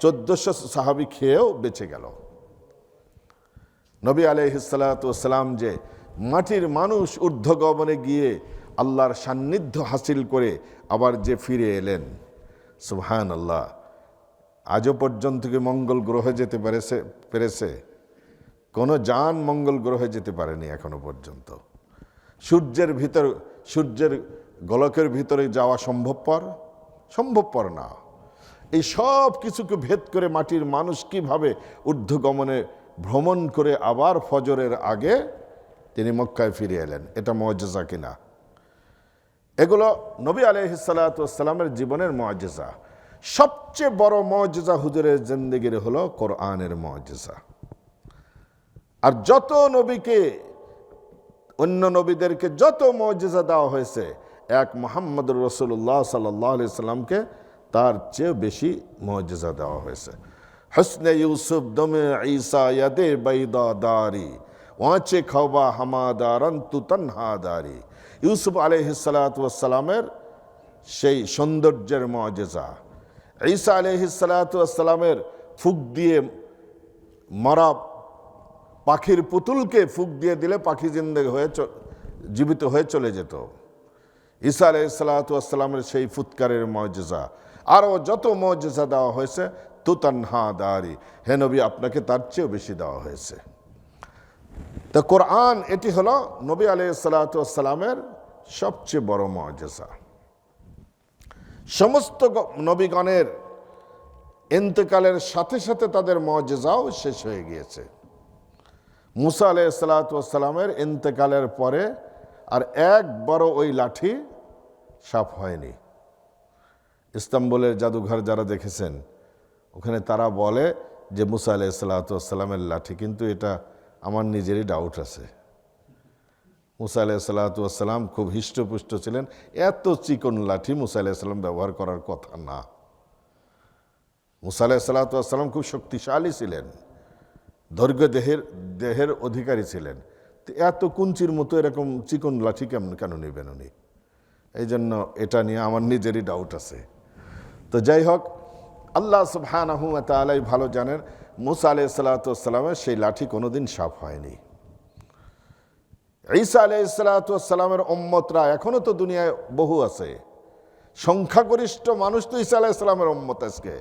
S1: 1400 সাহাবী খেয়েও বেঁচে গেল। নবী আলাইহিস সালাতু ওয়াস সালাম যে মাটির মানুষ ঊর্ধ্বগমনে গিয়ে আল্লাহর সান্নিধ্য হাসিল করে আবার যে ফিরে এলেন, সুবহানাল্লাহ। আজও পর্যন্ত কি মঙ্গল গ্রহে যেতে পেরেছে? কোনো যান মঙ্গল গ্রহে যেতে পারেনি এখনো পর্যন্ত। সূর্যের গোলকের ভিতরে যাওয়া সম্ভবপর না। এই সব কিছুকে ভেদ করে মাটির মানুষ কিভাবে ঊর্ধ্বগমনে ভ্রমণ করে আবার ফজরের আগে তিনি মক্কায় ফিরে এলেন, এটা মুআজিজা কিনা? এগুলো নবী আলাইহিস সালাতু ওয়াস সালামের জীবনের মুআজিজা। সবচেয়ে বড় মুআজিজা হুজুরের জিন্দেগির হলো কোরআনের মুআজিজা। আর যত নবীকে, অন্য নবীদেরকে যত মুআজিজা দেওয়া হয়েছে, এক মুহাম্মদুর রাসূলুল্লাহ সাল্লাল্লাহু আলাইহি সাল্লামকে তার চেয়ে বেশি মুআজিজা দেওয়া হয়েছে। হসনে ইউসুফ দমে ঈসা ইয়াদে বাইদা দারি, ওয়াঁচে খাওবা হামাদারান তু তনহাদারি। ইউসুফ আলাইহিস সালাতু ওয়াস সালামের সেই সৌন্দর্যের মুআজিজা, ঈসা আলাইহিস সালাতু ওয়াস সালামের ফুক দিয়ে মরা পাখির পুতুলকে ফুক দিয়ে দিলে পাখি জীবিত হয়ে চলে যেত। ঈসা আলাইহিস সালাতু ওয়াস সালামের সেই ফুৎকারের মুআজিজা, আরও যত মুআজিজা দেওয়া হয়েছে, তুতানহাদারি, হে নবী আপনাকে তার চেয়েও বেশি দেওয়া হয়েছে। তো কোরআন এটি হলো নবী আলাইহিস সালাতু ওয়াস সালামের সবচেয়ে বড় মুআজিজা। সমস্ত নবীগণের ইন্তেকালের সাথে সাথে তাদের মুআজিজাও শেষ হয়ে গিয়েছে। মুসা আলাইহিস সালাতু ওয়াস সালামের ইন্তেকালের পরে আর একবারও ওই লাঠি সাফ হয়নি। ইস্তাম্বুলের জাদুঘর যারা দেখেছেন, ওখানে তারা বলে যে মুসা আলাইহিস সালাতু ওয়াস সালামের লাঠি, কিন্তু এটা আমার নিজেরই ডাউট আছে। মুসা আলাইহিস সালাতু ওয়াস সালাম খুব হৃষ্টপুষ্ট ছিলেন, এত চিকন লাঠি মুসা আলাইহিস সালাম ব্যবহার করার কথা না। মুসা আলাইহিস সালাতু ওয়াস সালাম খুব শক্তিশালী ছিলেন, দৈর্ঘ্য দেহের অধিকারী ছিলেন। এত কুঞ্চির মতো এরকম চিকন লাঠি কেন নেবেন উনি? এই জন্য এটা নিয়ে আমার নিজেরই ডাউট আছে। তো যাই হোক, আল্লাহ সুবহানাহু ওয়া তাআলা ভালো জানেন, মুসা আলাইহিস সালাতু ওয়াস সালামের সেই লাঠি কোনোদিন সাফ হয়নি। ঈসা আলাইহিস সালাতু ওয়াস সালামের উম্মতরা এখনো তো দুনিয়ায় বহু আছে। সংখ্যাগরিষ্ঠ মানুষ তো ঈসা আলাইহিস সালামের উম্মত। আজকে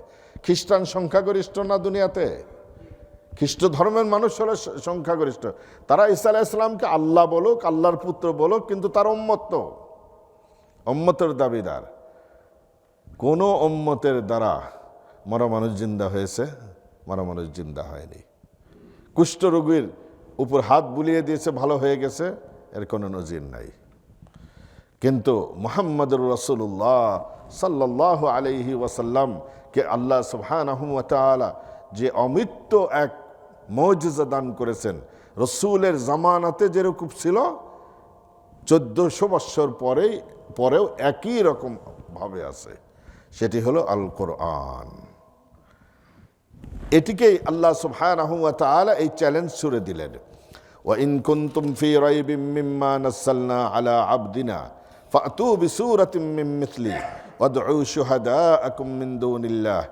S1: খ্রিস্টান সংখ্যাগরিষ্ঠ না দুনিয়াতে? খ্রিস্ট ধর্মের মানুষ হলো সংখ্যাগরিষ্ঠ। তারা ঈসা আলাইহিস সালামকে আল্লাহ বলুক, আল্লাহর পুত্র বলুক, কিন্তু তার উম্মতের দাবিদার। কোন উম্মতের দ্বারা মরা মানুষ জিন্দা হয়েছে? মরা মানুষ জিন্দা হয়নি। কুষ্ঠরোগীর উপর হাত বুলিয়ে দিয়েছে, ভালো হয়ে গেছে, এর কোনো নজির নাই। কিন্তু মুহাম্মদুর রাসূলুল্লাহ সাল্লাল্লাহু আলাইহি ওয়াসাল্লাম কে আল্লাহ সুবহানাহু ওয়া তাআলা যে অমৃত্য এক মুজিজা দান করেছেন, রসুলের জামানাতে যেরকম ছিল 1400 বৎসর পরেও একই রকম ভাবে আছে, সেটি হলো আল কোরআন। এটিকেই আল্লাহ সুবহানাহু ওয়া তাআলা এই চ্যালেঞ্জ ছুড়ে দিলেন, ওয়া ইন কুনতুম ফি রাইবিম মিম্মা নাযালনা আলা আবদিনা ফাতু বিসূরাতিম মিন মিথলি ওয়াদউ শুহাদাআকুম মিন দুনিল্লাহ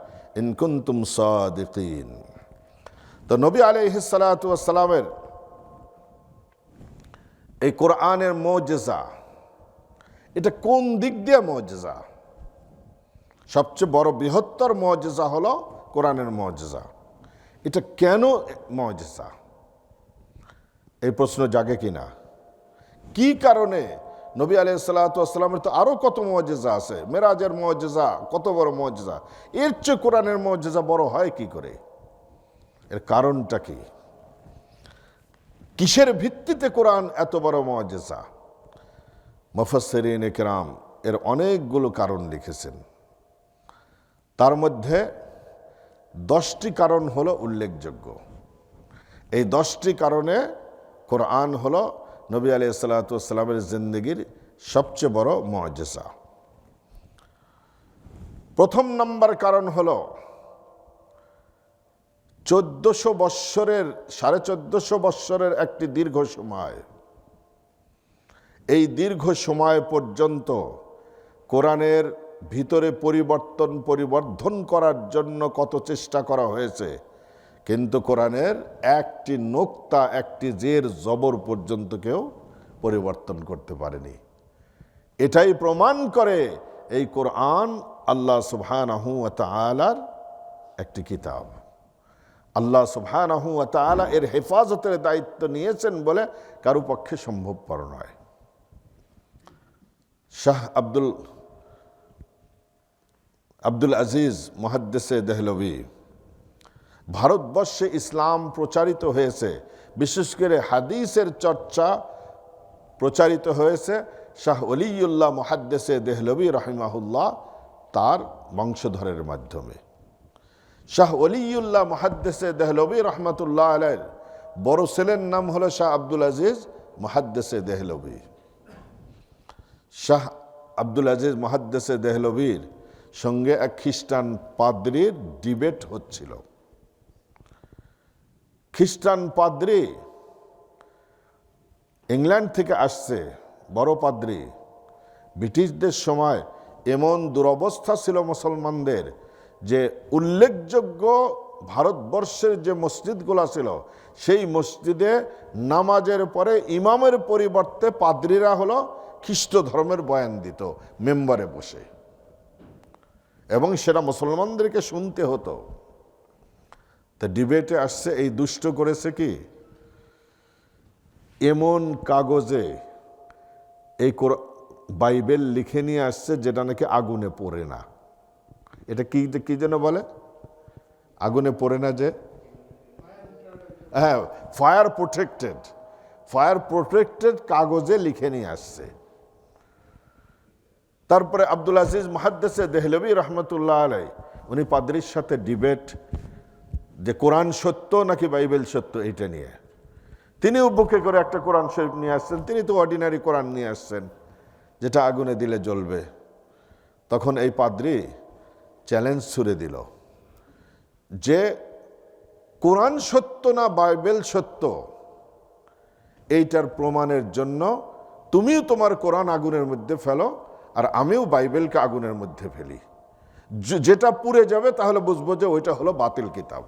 S1: ইন কুনতুম সাদিকিন। তো নবী আলাইহিস সালাতু ওয়াস সালামের এই কোরআনের মুজিজা, এটা কোন দিক দিয়ে মুজিজা? সবচেয়ে বড় বৃহত্তর মুজিজা হলো কোরআনের মুজিজা। এটা কেন মুজিজা? এই প্রশ্ন জাগে কিনা? কি কারণে? নবী আলাইহিস সালাতু ওয়াস সালামের তো আরো কত মুজিজা আছে, মেরাজের মুজিজা কত বড় মুজিজা, এর চেয়ে কোরআনের মুজিজা বড় হয় কি করে? এর কারণটা কি? কিসের ভিত্তিতে কোরআন এত বড় মুজিজা? মুফাসসিরিন কিরাম এর অনেকগুলো কারণ লিখেছেন। তার মধ্যে 10টি কারণ হলো উল্লেখযোগ্য। এই 10টি কারণে কোরআন হলো নবী আলাইহিস সালাতু ওয়াস সালামের জিন্দেগির সবচেয়ে বড় মুজিজা। প্রথম নাম্বার কারণ হলো 1400 বৎসরের একটি দীর্ঘ সময়। এই দীর্ঘ সময় পর্যন্ত কোরআনের ভিতরে পরিবর্ধন করার জন্য কত চেষ্টা করা হয়েছে, কিন্তু কোরআনের একটি নোক্তা, একটি জের জবর পর্যন্ত কেউ পরিবর্তন করতে পারেনি। এটাই প্রমাণ করে এই কোরআন আল্লাহ সুবহানাহু ওয়া তাআলার একটি কিতাব। আল্লাহ সুবহানাহু ওয়া তাআলা এর হেফাজতের দায়িত্ব নিয়েছেন বলে কারো পক্ষে সম্ভবপর নয়। শাহ আব্দুল আজিজ মুহাদ্দিসে দেহলভী, ভারতবর্ষে ইসলাম প্রচারিত হয়েছে, বিশেষ করে হাদিসের চর্চা প্রচারিত হয়েছে শাহ ওলিউল্লাহ মুহাদ্দিসে দেহলভী রাহিমাহুল্লাহ তার বংশধরের মাধ্যমে। শাহ ওলিউল্লাহ মুহাদ্দিসে দেহলভী রহমাতুল্লাহ আলাইহির বড় ছেলের নাম হলো শাহ আব্দুল আজিজ মুহাদ্দিসে দেহলভী। শাহ আব্দুল আজিজ মুহাদ্দিসে দেহলভীর সঙ্গে এক খ্রিস্টান পাদ্রীর ডিবেট হচ্ছিল। খ্রিস্টান পাদ্রী ইংল্যান্ড থেকে আসছে, বড় পাদ্রী। ব্রিটিশদের সময় এমন দুরবস্থা ছিল মুসলমানদের যে উল্লেখযোগ্য ভারতবর্ষের যে মসজিদগুলো ছিল, সেই মসজিদে নামাজের পরে ইমামের পরিবর্তে পাদ্রীরা হলো খ্রিস্ট ধর্মের বয়ান দিত মেম্বারে বসে, এবং সেটা মুসলমানদেরকে শুনতে হতো। তা ডিবেটে আসছে, এই দুষ্ট করেছে কি, এমন কাগজে এই বাইবেল লিখে নিয়ে আসছে যেটা নাকি আগুনে পড়ে না। এটা কি যেন বলে, আগুনে পড়ে না, যে হ্যাঁ, ফায়ার প্রোটেক্টেড কাগজে লিখে নিয়ে আসছে। তারপরে আব্দুল আজিজ মুহাদ্দিসে দেহলভী রহমতুল্লাহ আলাই উনি পাদ্রীর সাথে ডিবেট, যে কোরআন সত্য নাকি বাইবেল সত্য, এইটা নিয়ে। তিনিও বুকে করে একটা কোরআন শরীফ নিয়ে আসছেন, তিনি তো অর্ডিনারি কোরআন নিয়ে আসছেন যেটা আগুনে দিলে জ্বলবে। তখন এই পাদ্রী চ্যালেঞ্জ ছুড়ে দিল যে কোরআন সত্য না বাইবেল সত্য, এইটার প্রমাণের জন্য তুমিও তোমার কোরআন আগুনের মধ্যে ফেলো, আর আমিও বাইবেলকে আগুনের মধ্যে ফেলি। যেটা পুড়ে যাবে তাহলে বুঝবো যে ওইটা হলো বাতিল কিতাব,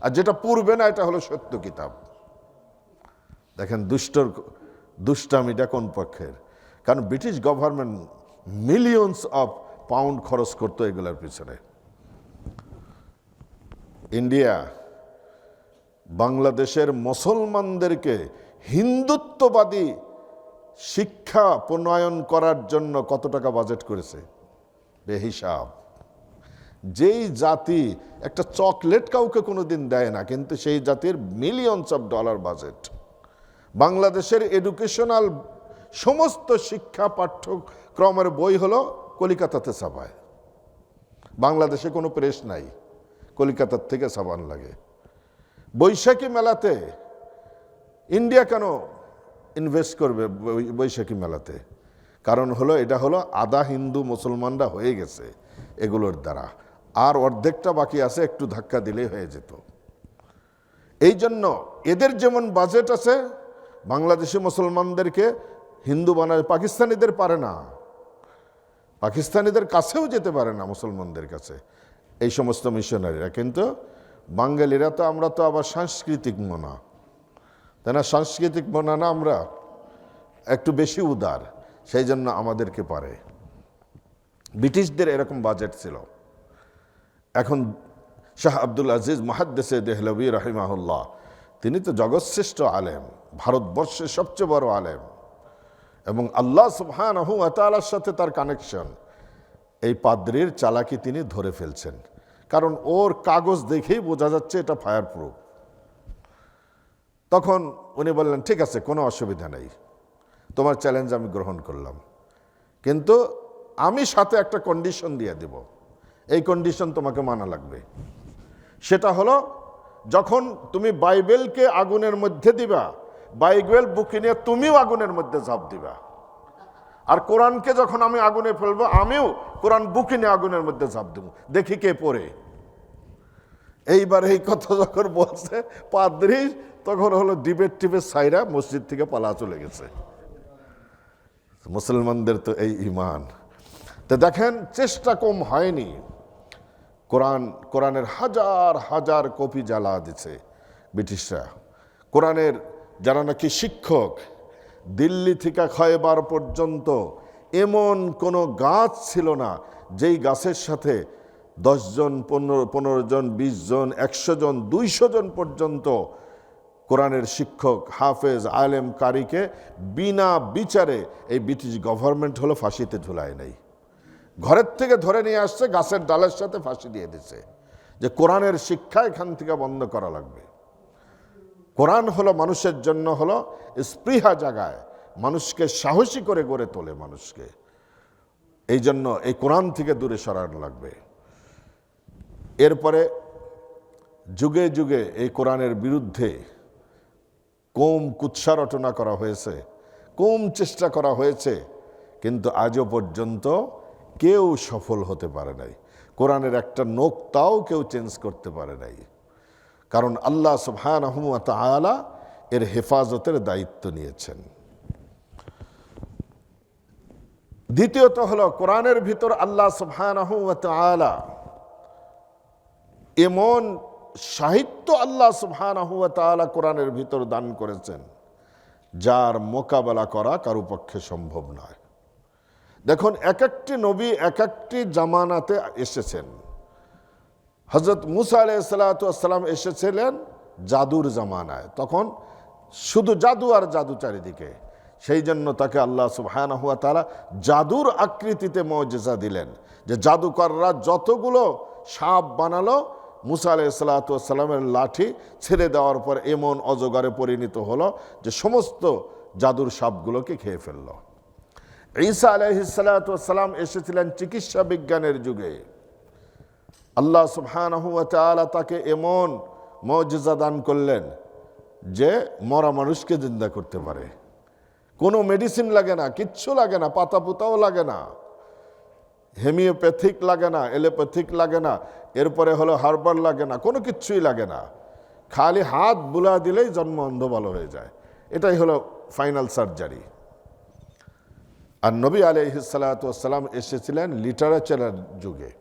S1: আর যেটা পুড়বে না এটা হলো সত্য কিতাব। দেখেন দুষ্টামিটা কোন পক্ষের। কারণ British government millions of pound খরচ করতো এগুলোর পিছনে। ইন্ডিয়া বাংলাদেশের মুসলমানদেরকে হিন্দুত্ববাদী শিক্ষা প্রণয়ন করার জন্য কত টাকা বাজেট করেছে বেহিসাব। যেই জাতি একটা চকলেট কাউকে কোনোদিন দেয় না, কিন্তু সেই জাতির মিলিয়নস অফ ডলার বাজেট। বাংলাদেশের এডুকেশনাল সমস্ত শিক্ষা পাঠ্যক্রমের বই হলো কলিকাতাতে ছাপায়। বাংলাদেশে কোনো প্রেস নাই, কলিকাতার থেকে ছাপান লাগে। বৈশাখী মেলাতে ইন্ডিয়া কেন ইনভেস্ট করবে বৈশাখী মেলাতে? কারণ হলো এটা হলো আধা হিন্দু মুসলমানরা হয়ে গেছে এগুলোর দ্বারা, আর অর্ধেকটা বাকি আছে, একটু ধাক্কা দিলেই হয়ে যেত। এই জন্য এদের যেমন বাজেট আছে, বাংলাদেশি মুসলমানদেরকে হিন্দু বানায়। পাকিস্তানিদের পারে না, পাকিস্তানিদের কাছেও যেতে পারে না মুসলমানদের কাছে এই সমস্ত মিশনারিরা। কিন্তু বাঙালিরা তো, আমরা তো আবার সাংস্কৃতিক মনা, তাই না? সাংস্কৃতিক মনা না, আমরা একটু বেশি উদার, সেই জন্য আমাদেরকে পারে। ব্রিটিশদের এরকম বাজেট ছিল। এখন শাহ আব্দুল আজিজ মুহাদ্দিসে দেহলভী রাহিমাহুল্লাহ, তিনি তো জগৎশ্রেষ্ঠ আলেম, ভারতবর্ষের সবচেয়ে বড় আলেম, এবং আল্লাহ সুবহানাহু ওয়া তাআলার সাথে তার কানেকশন। এই পাদ্রীর চালাকি তিনি ধরে ফেলছেন, কারণ ওর কাগজ দেখেই বোঝা যাচ্ছে এটা ফায়ার প্রুফ। তখন উনি বললেন, ঠিক আছে, কোনো অসুবিধা নেই, তোমার চ্যালেঞ্জ আমি গ্রহণ করলাম, কিন্তু আমি সাথে একটা কন্ডিশন দিয়ে দেব। এই কন্ডিশন তোমাকে মানা লাগবে। সেটা হলো, যখন তুমি বাইবেলকে আগুনের মধ্যে দিবা, বাইবেল বুকে নিয়ে তুমিও আগুনের মধ্যে ঝাঁপ দিবা। আর কোরআনকে যখন আমি আগুনে ফেলবো, আমিও কোরআন বুকে নিয়ে আগুনের মধ্যে ঝাঁপ দেবো, দেখি কে পড়ে। এইবার এই কথা যখন বলছে পাদ্রী, তখন হলো ডিবেট টিবেট সাইরা মসজিদ থেকে পালা চলে গেছে। মুসলমানদের তো এই ইমান। তো দেখেন, চেষ্টা কম হয়নি। কোরআনের হাজার হাজার কপি জ্বালা দিছে ব্রিটিশরা। কোরআনের যারা নাকি শিক্ষক, দিল্লি থেকে খয়বার পর্যন্ত এমন কোনো গাছ ছিল না যেই গাছের সাথে 10 জন, 15 জন, 20 জন, 100 জন, 200 জন পর্যন্ত কোরআনের শিক্ষক, হাফেজ, আলেম, কারিকে বিনা বিচারে এই ব্রিটিশ গভর্নমেন্ট হলো ফাঁসিতে ঝুলায় নাই। ঘরের থেকে ধরে নিয়ে আসছে, গাছের ডালের সাথে ফাঁসি দিয়ে দিছে, যে কোরআনের শিক্ষা এখান থেকে বন্ধ করা লাগবে। কোরআন হলো মানুষের জন্য হলো স্পৃহা জাগায়, মানুষকে সাহসী করে গড়ে তোলে মানুষকে। এই জন্য এই কোরআন থেকে দূরে সরানো লাগবে। এরপরে যুগে যুগে এই কোরআনের বিরুদ্ধে কম কুৎসা রটনা করা হয়েছে, কম চেষ্টা করা হয়েছে, কিন্তু আজও পর্যন্ত কেউ সফল হতে পারে নাই। কোরআনের একটা নোক্তাও কেউ চেঞ্জ করতে পারে নাই, কারণ আল্লাহ সুবহানাহু ওয়া তাআলা এর হেফাজতের দায়িত্ব নিয়েছেন। দ্বিতীয়ত হলো, কোরআনের ভিতর আল্লাহ সুবহানাহু ওয়া তাআলা এমন সাহিত্য আল্লাহ সুবহানাহু ওয়া তাআলা কোরআনের ভিতর দান করেছেন, যার মোকাবেলা করা কারো পক্ষে সম্ভব নয়। দেখুন, এক একটি নবী এক একটি জামানাতে এসেছেন। হযরত মুসা আলাইহিস সালাতু ওয়াস সালাম এসেছিলেন জাদুর জামানায়, তখন শুধু জাদু আর জাদু চারিদিকে। সেই জন্য তাকে আল্লাহ সুবহানাহু ওয়া তাআলা জাদুর আকৃতিতে মুজিজা দিলেন, যে জাদুকররা যতগুলো সাপ বানালো, মুসা আলাইহিস সালাতু ওয়াস সালামের লাঠি ছেড়ে দেওয়ার পর এমন অজগরে পরিণত হলো যে সমস্ত জাদুর সাপগুলোকে খেয়ে ফেলল। ঈসা আলাইহিস সালাতু ওয়াস সালাম এসেছিলেন চিকিৎসা বিজ্ঞানের যুগে। আল্লাহ সুবহানাহু ওয়া তাআলা তাকে এমন মুজিজা দান করলেন যে মরা মানুষকে জিন্দা করতে পারে। কোনো মেডিসিন লাগে না, কিচ্ছু লাগে না, পাতা পুতাও লাগে না, হেমিওপ্যাথিক লাগে না, এলোপ্যাথিক লাগে না, এরপরে হলো হার্বাল লাগে না, কোনো কিচ্ছুই লাগে না। খালি হাত বুলা দিলেই জন্ম অন্ধ ভালো হয়ে যায়। এটাই হলো ফাইনাল সার্জারি। আর নবী আলাইহিস সালাতু ওয়াস সালাম এসেছিলেন লিটারেচারের যুগে।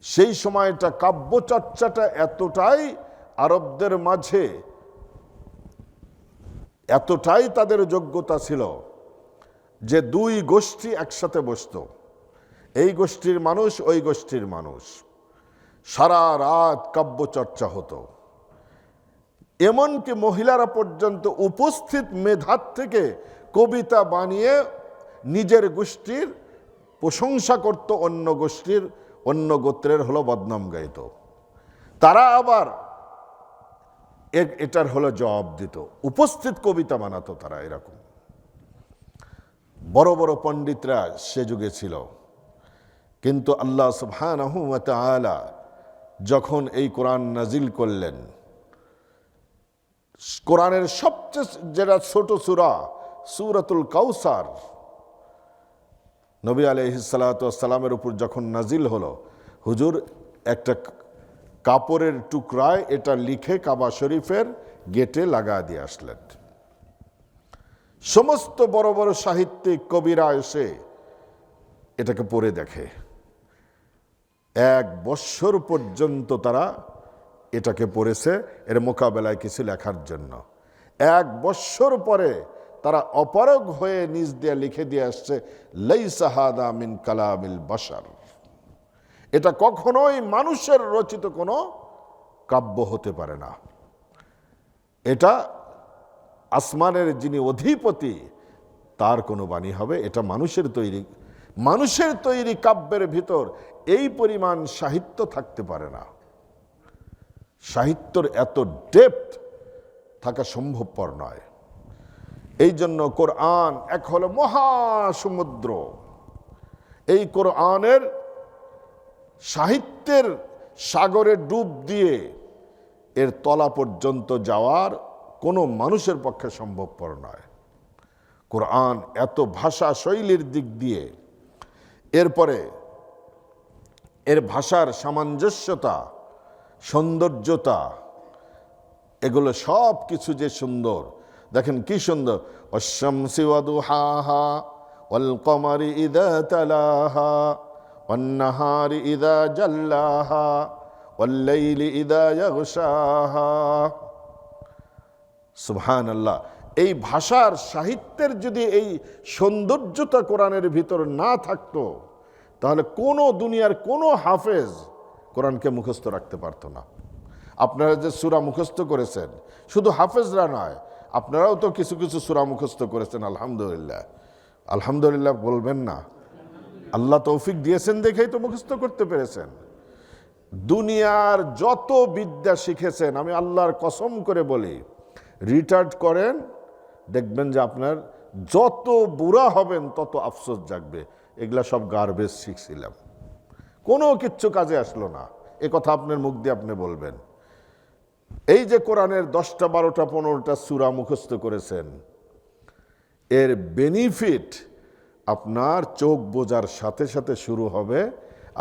S1: সেই সময়টা কাব্য চর্চাটা এতটাই আরবদের মাঝে, এতটাই তাদের যোগ্যতা ছিল যে দুই গোষ্ঠী একসাথে বসত, এই গোষ্ঠীর মানুষ ওই গোষ্ঠীর মানুষ, সারা রাত কাব্য চর্চা হতো। এমনকি মহিলারা পর্যন্ত উপস্থিত মেধার থেকে কবিতা বানিয়ে নিজের গোষ্ঠীর প্রশংসা করত, অন্য গোষ্ঠীর অন্য গোত্রের হলো বদনাম গাইত। তারা আবার এটার হলো জবাব দিত, উপস্থিত কবিতা বানাতো তারা। এরকম বড় বড় পণ্ডিতরা সে যুগে ছিল। কিন্তু আল্লাহ সুবহানাহু ওয়া তাআলা যখন এই কোরআন নাজিল করলেন, কোরআনের সবচেয়ে যেটা ছোট সূরা, সূরাতুল কাউসার, নবী আলাইহিস সালাতু ওয়াস সালামের উপর যখন নাজিল হলো, হুজুর একটা কাপড়ের টুকরায় এটা লিখে কাবা শরীফের গেটে লাগা দিয়ে আসলেন। সমস্ত বড় বড় সাহিত্যিক কবিরা এসে এটাকে পড়ে দেখে। 1 বৎসর পর্যন্ত তারা এটাকে পড়েছে এর মোকাবেলায় কিছু লেখার জন্য। 1 বৎসর পরে তারা অপারগ হয়ে নিজ দিয়ে লিখে দিয়ে আসছে, লাইসা হাদা মিন কালামিল বাশার, এটা কখনোই মানুষের রচিত কোনো কাব্য হতে পারে না। এটা আসমানের যিনি অধিপতি তার কোনো বাণী হবে, এটা মানুষের তৈরি। মানুষের তৈরি কাব্যের ভিতর এই পরিমাণ সাহিত্য থাকতে পারে না। সাহিত্যর এত ডেপথ থাকা সম্ভবপর নয়। এই জন্য কোরআন এক হলো মহাসমুদ্র। এই কোরআনের সাহিত্যের সাগরে ডুব দিয়ে এর তলা পর্যন্ত যাওয়ার কোনো মানুষের পক্ষে সম্ভবপর নয়। কোরআন এত ভাষা শৈলীর দিক দিয়ে, এরপরে এর ভাষার সামঞ্জস্যতা, সৌন্দর্যতা, এগুলো সব কিছু যে সুন্দর, দেখেন কি সুন্দর। ওয়াশ-শামসি ওয়া দুহাহা ওয়াল কমারি ইযা তালাহা ওয়ান নাহারি ইযা জাল্লাহা ওয়াল লাইলি ইযা ইয়াগশাহা। সুবহানাল্লাহ। এই ভাষার সাহিত্যের যদি এই সৌন্দর্যতা কোরআনের ভিতর না থাকতো, তাহলে কোনো দুনিয়ার কোনো হাফেজ কোরআনকে মুখস্থ রাখতে পারতো না। আপনারা যে সূরা মুখস্থ করেছেন, শুধু হাফেজরা নয়, আপনারাও তো কিছু কিছু সূরা মুখস্থ করেছেন। আলহামদুলিল্লাহ, আলহামদুলিল্লাহ বলবেন না? আল্লাহ তৌফিক দিয়েছেন দেখেই তো মুখস্থ করতে পেরেছেন। দুনিয়ার যত বিদ্যা শিখেছেন, আমি আল্লাহর কসম করে বলি, রিটার্ড করেন, দেখবেন যে আপনার যত বুড়া হবেন তত আফসোস জাগবে, এগুলা সব গার্বেজ শিখছিলাম, কোনো কিচ্ছু কাজে আসলো না। এ কথা আপনার মুখ দিয়ে আপনি বলবেন। এই যে কোরআনের 10টা 12টা 15টা সূরা মুখস্থ করেছেন, এর বেনিফিট আপনার চোখ বোঝার সাথে সাথে শুরু হবে,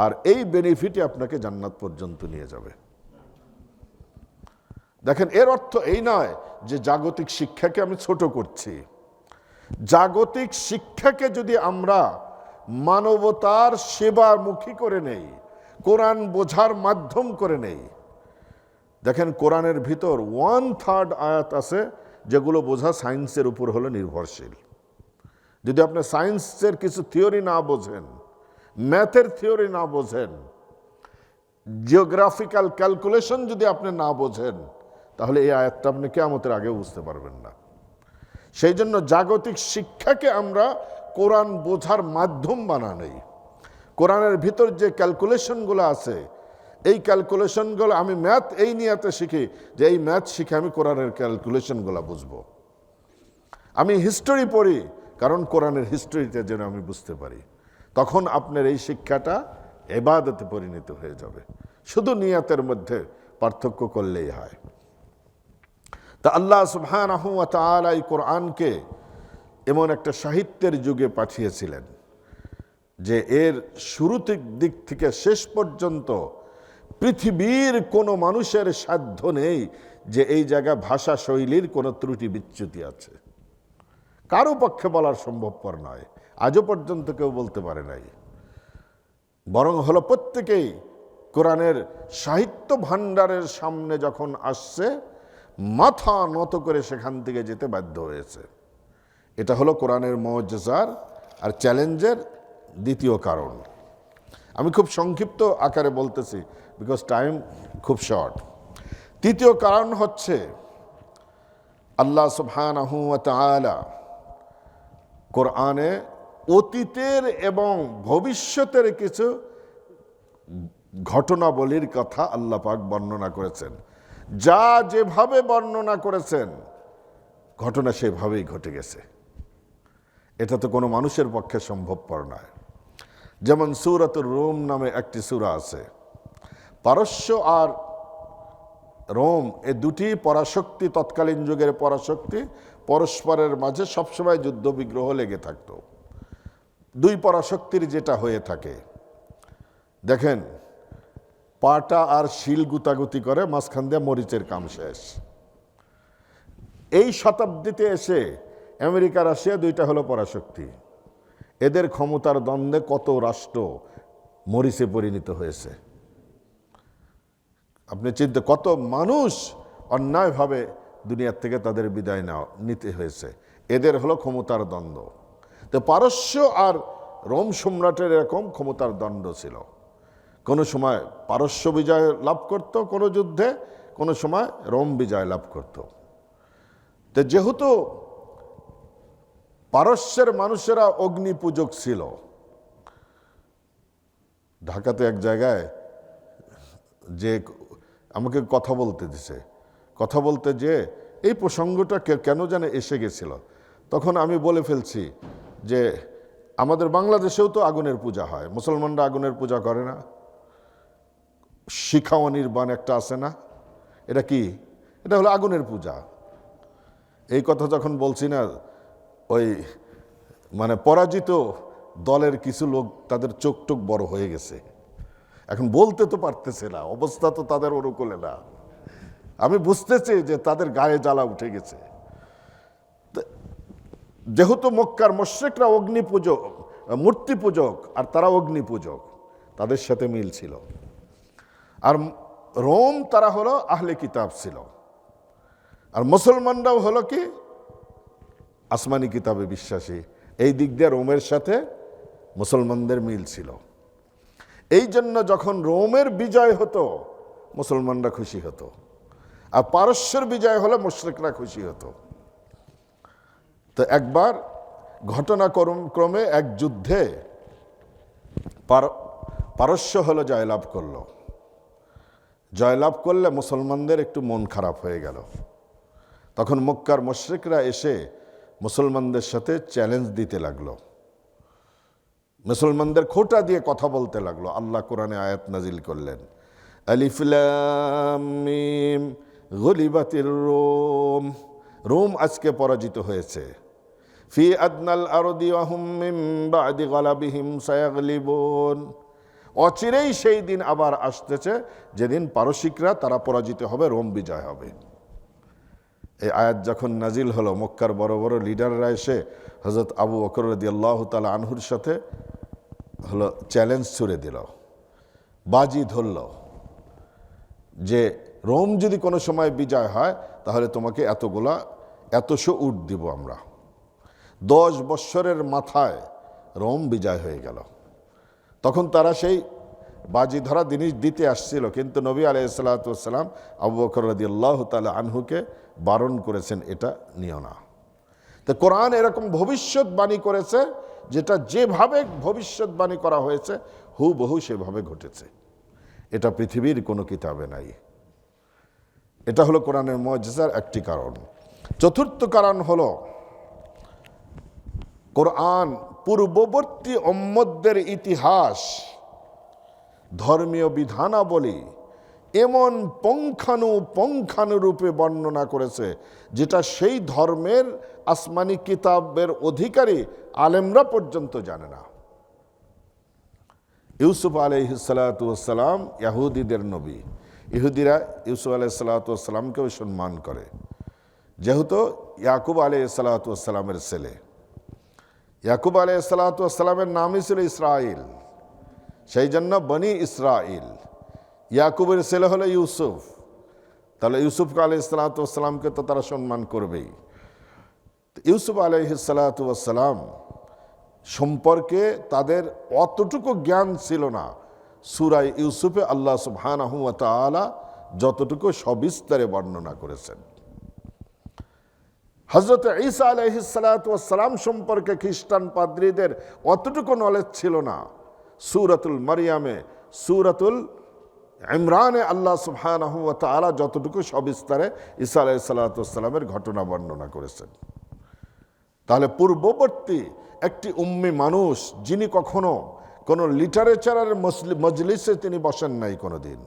S1: আর এই বেনিফিটই আপনাকে জান্নাত পর্যন্ত নিয়ে যাবে। দেখেন, এর অর্থ এই নয় যে জাগতিক শিক্ষাকে আমি ছোট করছি। জাগতিক শিক্ষাকে যদি আমরা মানবতার সেবামুখী করে নেই, কোরআন বোঝার মাধ্যম করে নেই, দেখেন কোরআনের ভিতর 1/3 আয়াত আছে যেগুলো বোঝা সায়েন্সের উপর হলো নির্ভরশীল। যদি আপনি সায়েন্সের কিছু থিওরি না বোঝেন, ম্যাথের থিওরি না বোঝেন, জিওগ্রাফিক্যাল ক্যালকুলেশন যদি আপনি না বোঝেন, তাহলে এই আয়াতটা আপনি কিয়ামতের আগেও বুঝতে পারবেন না। সেই জন্য জাগতিক শিক্ষাকে আমরা কোরআন বোঝার মাধ্যম বানানোই। কোরআনের ভিতর যে ক্যালকুলেশনগুলো আছে, এই ক্যালকুলেশনগুলো আমি ম্যাথ এই নিয়াতে শিখি যে এই ম্যাথ শিখে আমি কোরআনের ক্যালকুলেশনগুলো বুঝবো। আমি হিস্টোরি পড়ি কারণ কোরআনের হিস্টোরিটা যেন আমি বুঝতে পারি। তখন আপনার এই শিক্ষাটা ইবাদতে পরিণত হয়ে যাবে। শুধু নিয়াতের মধ্যে পার্থক্য করলেই হয়। তা আল্লাহ সুবহানাহু ওয়া তাআলা এই কোরআনকে এমন একটা সাহিত্যের যুগে পাঠিয়েছিলেন যে এর শুরুর দিক থেকে শেষ পর্যন্ত পৃথিবীর কোনো মানুষের সাধ্য নেই যে এই জায়গায় ভাষা শৈলীর কোনো ত্রুটি বিচ্যুতি আছে। কারো পক্ষে বলার সম্ভবপর নয়, আজও পর্যন্ত কেউ বলতে পারে নাই। বরং হলো প্রত্যেকেই কোরআনের সাহিত্য ভাণ্ডারের সামনে যখন আসছে, মাথা নত করে সেখান থেকে যেতে বাধ্য হয়েছে। এটা হলো কোরআনের মুআজিজার আর চ্যালেঞ্জের দ্বিতীয় কারণ। আমি খুব সংক্ষিপ্ত আকারে বলতেছি, বিকজ টাইম খুব শর্ট। তৃতীয় কারণ হচ্ছে আল্লাহ সুবহানাহু ওয়া তাআলা কোরআনে অতীতের এবং ভবিষ্যতের কিছু ঘটনাবলীর কথা আল্লাহ পাক বর্ণনা করেছেন। যা যেভাবে বর্ণনা করেছেন ঘটনা সেভাবেই ঘটে গেছে। এটা তো কোনো মানুষের পক্ষে সম্ভবপর নয়। যেমন সূরাতুর রুম নামে একটি সূরা আছে। পারস্য আর রোম এ দুটি পরাশক্তি, তৎকালীন যুগের পরাশক্তি, পরস্পরের মাঝে সবসময় যুদ্ধ বিগ্রহ লেগে থাকতো। দুই পরাশক্তির যেটা হয়ে থাকে, দেখেন পাটা আর শিল গুতাগুতি করে, মাঝখান দিয়ে মরিচের কাম শেষ। এই শতাব্দীতে এসে আমেরিকা রাশিয়া দুইটা হলো পরাশক্তি। এদের ক্ষমতার দ্বন্দ্বে কত রাষ্ট্র মরিচে পরিণত হয়েছে। আপনি চিন্তা, কত মানুষ অন্যায়ভাবে দুনিয়ার থেকে তাদের বিদায় নিতে হয়েছে। এদের হলো ক্ষমতার দ্বন্দ্ব। তো পারস্য আর রোম সম্রাটের এরকম ক্ষমতার দ্বন্দ্ব ছিল। কোনো সময় পারস্য বিজয় লাভ করত কোনো যুদ্ধে, কোনো সময় রোম বিজয় লাভ করত। তো যেহেতু পারস্যের মানুষেরা অগ্নি পূজক ছিল, ঢাকাতে এক জায়গায় যে আমাকে কথা বলতে দিছে, কথা বলতে যে এই প্রসঙ্গটা কেন যেন এসে গেছিল, তখন আমি বলে ফেলছি যে আমাদের বাংলাদেশেও তো আগুনের পূজা হয়, মুসলমানরা আগুনের পূজা করে না? শিখা অনির্বাণ একটা আছে না, এটা কি? এটা হলো আগুনের পূজা। এই কথা যখন বলছি না, ওই মানে পরাজিত দলের কিছু লোক, তাদের চোখ টোক বড় হয়ে গেছে, এখন বলতে তো পারতেছে না, অবস্থা তো তাদের অনুকূলে না। আমি বুঝতেছি যে তাদের গায়ে জ্বালা উঠে গেছে। যেহেতু মক্কার মুশরিকরা অগ্নি পূজক, মূর্তি পূজক, আর তারা অগ্নি পূজক, তাদের সাথে মিল ছিল। আর রোম তারা হলো আহলে কিতাব ছিল, আর মুসলমানরাও হলো কি আসমানি কিতাবে বিশ্বাসী। এই দিক দিয়ে রোমের সাথে মুসলমানদের মিল ছিল। এই জন্য যখন রোমের বিজয় হতো মুসলমানরা খুশি হতো, আর পারস্যের বিজয় হলে মুশরিকরা খুশি হতো। তো একবার ঘটনাক্রমে এক যুদ্ধে পারস্য হলো জয়লাভ করলো। জয়লাভ করলে মুসলমানদের একটু মন খারাপ হয়ে গেল। তখন মক্কার মুশরিকরা এসে মুসলমানদের সাথে চ্যালেঞ্জ দিতে লাগলো, মুসলমানদের খোঁটা দিয়ে কথা বলতে লাগলো। আল্লাহ কোরআনে আয়াত নাজিল করলেন, আলিফ লাম মিম গুলিবাতির রোম, রোম আজকে পরাজিত হয়েছে। ফি আদনাল আরদি ওয়া হুম মিন বাদি গালাবিহিম সায়াগলিবুন, অচিরেই সেই দিন আবার আসতেছে যেদিন পারসিকরা তারা পরাজিত হবে, রোম বিজয় হবে। এই আয়াত যখন নাজিল হলো, মক্কার বড় বড় লিডাররা এসে হযরত আবু বকর রাদিয়াল্লাহু তাআলা আনহুর সাথে হলো চ্যালেঞ্জ ছুড়ে দিল, বাজি ধরল যে রোম যদি কোনো সময় বিজয় হয় তাহলে তোমাকে এতশো উট দিব আমরা। 10 বৎসরের মাথায় রোম বিজয় হয়ে গেল। তখন তারা সেই বাজি ধরা জিনিস দিতে আসছিল, কিন্তু নবী আলাইহিসসালাতু ওয়াসসালাম আবু বকর রাদিয়াল্লাহু তাআলা আনহুকে বারণ করেছেন, এটা নিও না। তো কোরআন এরকম ভবিষ্যৎবাণী করেছে, যেটা যেভাবে ভবিষ্যৎবাণী করা হয়েছে হুবহু সেভাবে ঘটেছে। এটা পৃথিবীর কোনো কিতাবে নাই। এটা হলো কোরআনের মুজিজার একটি কারণ। চতুর্থ কারণ হলো কোরআন পূর্ববর্তী উম্মতদের ইতিহাস, ধর্মীয় বিধানাবলী এমন পুঙ্খানুরূপে বর্ণনা করেছে যেটা সেই ধর্মের আসমানি কিতাবের অধিকারী আলেমরা পর্যন্ত জানে না। ইউসুফ আলাইহিসসালাতু ওয়াসসালাম ইহুদিদের নবী। ইহুদিরা ইউসুফ আলাইহিসসালাতু ওয়াসসালামকেও সম্মান করে, যেহেতু ইয়াকুব আলাইহিসসালাতু ওয়াসসালামের ছেলে। ইয়াকুব আলাইহিসসালাতু ওয়াসসালামের নামই ছিল ইসরাইল, সেই জন্য বনি ইসরাইল। ইয়াকুবের ছেলে হলো ইউসুফ, তাহলে ইউসুফ আলাইহিসসালাতু ওয়াসসালামকে তো তারা সম্মান করবেই। ইউসুফ আলাইহিসসালাতু ওয়াসসালাম সম্পর্কে তাদের অতটুকু জ্ঞান ছিল না। সূরা ইউসুফে আল্লাহ সুবহানাহু ওয়া তাআলা যতটুকু সবিস্তারে বর্ণনা করেছেন। হযরত ঈসা আলাইহিসসালাম সম্পর্কে খ্রিস্টান পাদ্রীদের অতটুকু নলেজ ছিল না। সূরাতুল মারিয়ামে, সূরাতুল ইমরানে আল্লাহ সুবহানাহু ওয়া তাআলা যতটুকু সবিস্তারে ঈসা আলাইহিসসালামের ঘটনা বর্ণনা করেছেন। তাহলে পূর্ববর্তী একটি উম্মি মানুষ, যিনি কখনো কোনো লিটারেচারের মজলিসে তিনি বসেন নাই, কোনোদিন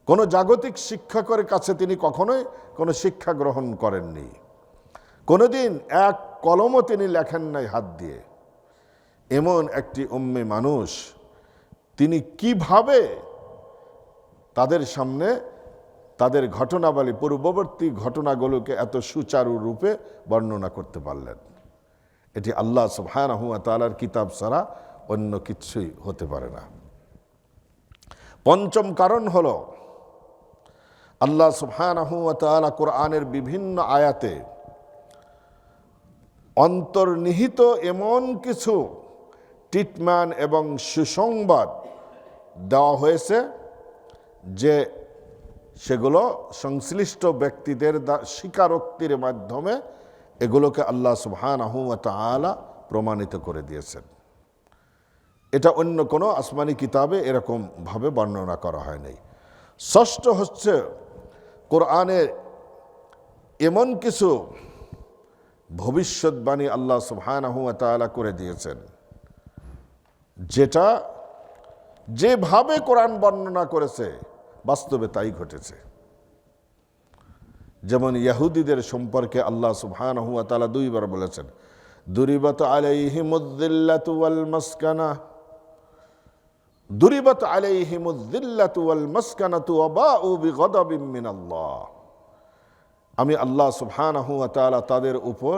S1: কোনো জাগতিক শিক্ষকের কাছে তিনি কখনোই কোনো শিক্ষা গ্রহণ করেননি, কোনোদিন এক কলমও তিনি লেখেন নাই হাত দিয়ে, এমন একটি উম্মি মানুষ তিনি কিভাবে তাদের সামনে তাদের ঘটনাবলী, পূর্ববর্তী ঘটনাগুলোকে এত সুচারু রূপে বর্ণনা করতে পারলেন? এটি আল্লাহ সুবহানাহু ওয়া তাআলার কিতাব ছাড়া অন্য কিছুই হতে পারে না। পঞ্চম কারণ হলো, আল্লাহ সুবহানাহু ওয়া তাআলা কোরআনের বিভিন্ন আয়াতে অন্তর্নিহিত এমন কিছু ট্রিটমেন্ট এবং সুসংবাদ দেওয়া হয়েছে যে সেগুলো সংশ্লিষ্ট ব্যক্তিদের স্বীকারোক্তির মাধ্যমে এগুলোকে আল্লাহ সুবহানাহু ওয়া তাআলা প্রমাণিত করে দিয়েছেন। এটা অন্য কোনো আসমানি কিতাবে এরকমভাবে বর্ণনা করা হয় নাই। ষষ্ঠ হচ্ছে, কোরআনের এমন কিছু ভবিষ্যৎবাণী আল্লাহ সুবহানাহু ওয়া তাআলা করে দিয়েছেন যেটা যেভাবে কোরআন বর্ণনা করেছে বাস্তবে তাই ঘটেছে। যেমন ইহুদিদের সম্পর্কে আল্লাহ সুবহানাহু ওয়া তাআলা দুইবার বলেছেন, দুরিবাত আলাইহিমুয-যিল্লাতু ওয়াল মাসকানা, দুরিবাত আলাইহিমুয-যিল্লাতু ওয়াল মাসকানাতু ওয়া বাউ বিগাদাবিন মিনাল্লাহ। আমি আল্লাহ সুবহানাহু ওয়া তাআলা তাদের উপর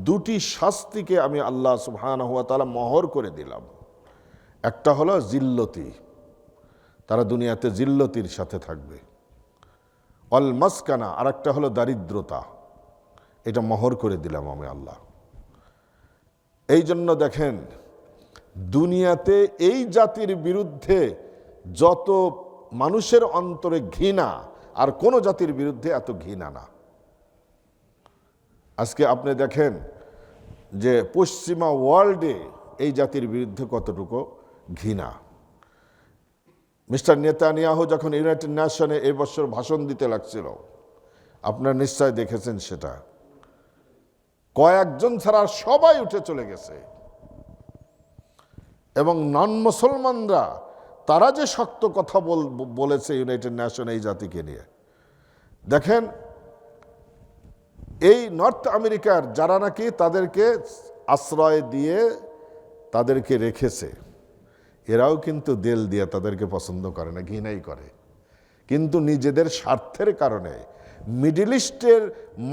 S1: দুটি শাস্তিকে আমি আল্লাহ সুবহানাহু ওয়া তাআলা মোহর করে দিলাম। একটা হলো জিল্লতি, তারা দুনিয়াতে জিল্লতির সাথে থাকবে। অল মাসকানা, আর একটা হলো দারিদ্রতা, এটা মোহর করে দিলাম আমি আল্লাহ। এই জন্য দেখেন, দুনিয়াতে এই জাতির বিরুদ্ধে যত মানুষের অন্তরে ঘৃণা, আর কোন জাতির বিরুদ্ধে এত ঘৃণা না। আজকে আপনি দেখেন যে পশ্চিমা ওয়ার্ল্ডে এই জাতির বিরুদ্ধে কতটুকু ঘৃণা। মিস্টার নেতানিয়াহু যখন ইউনাইটেড নেশনে এই বছর ভাষণ দিতে লাগছিল, আপনারা নিশ্চয় দেখেছেন সেটা, কয়েকজন ছাড়া সবাই উঠে চলে গেছে। এবং নন মুসলমানরা তারা যে শক্ত কথা বলেছে ইউনাইটেড নেশন এই জাতিকে নিয়ে, দেখেন এই নর্থ আমেরিকার যারা নাকি তাদেরকে আশ্রয় দিয়ে তাদেরকে রেখেছে, এরাও কিন্তু দেল দিয়ে তাদেরকে পছন্দ করে না, ঘৃণাই করে। কিন্তু নিজেদের স্বার্থের কারণে মিডল ইস্টের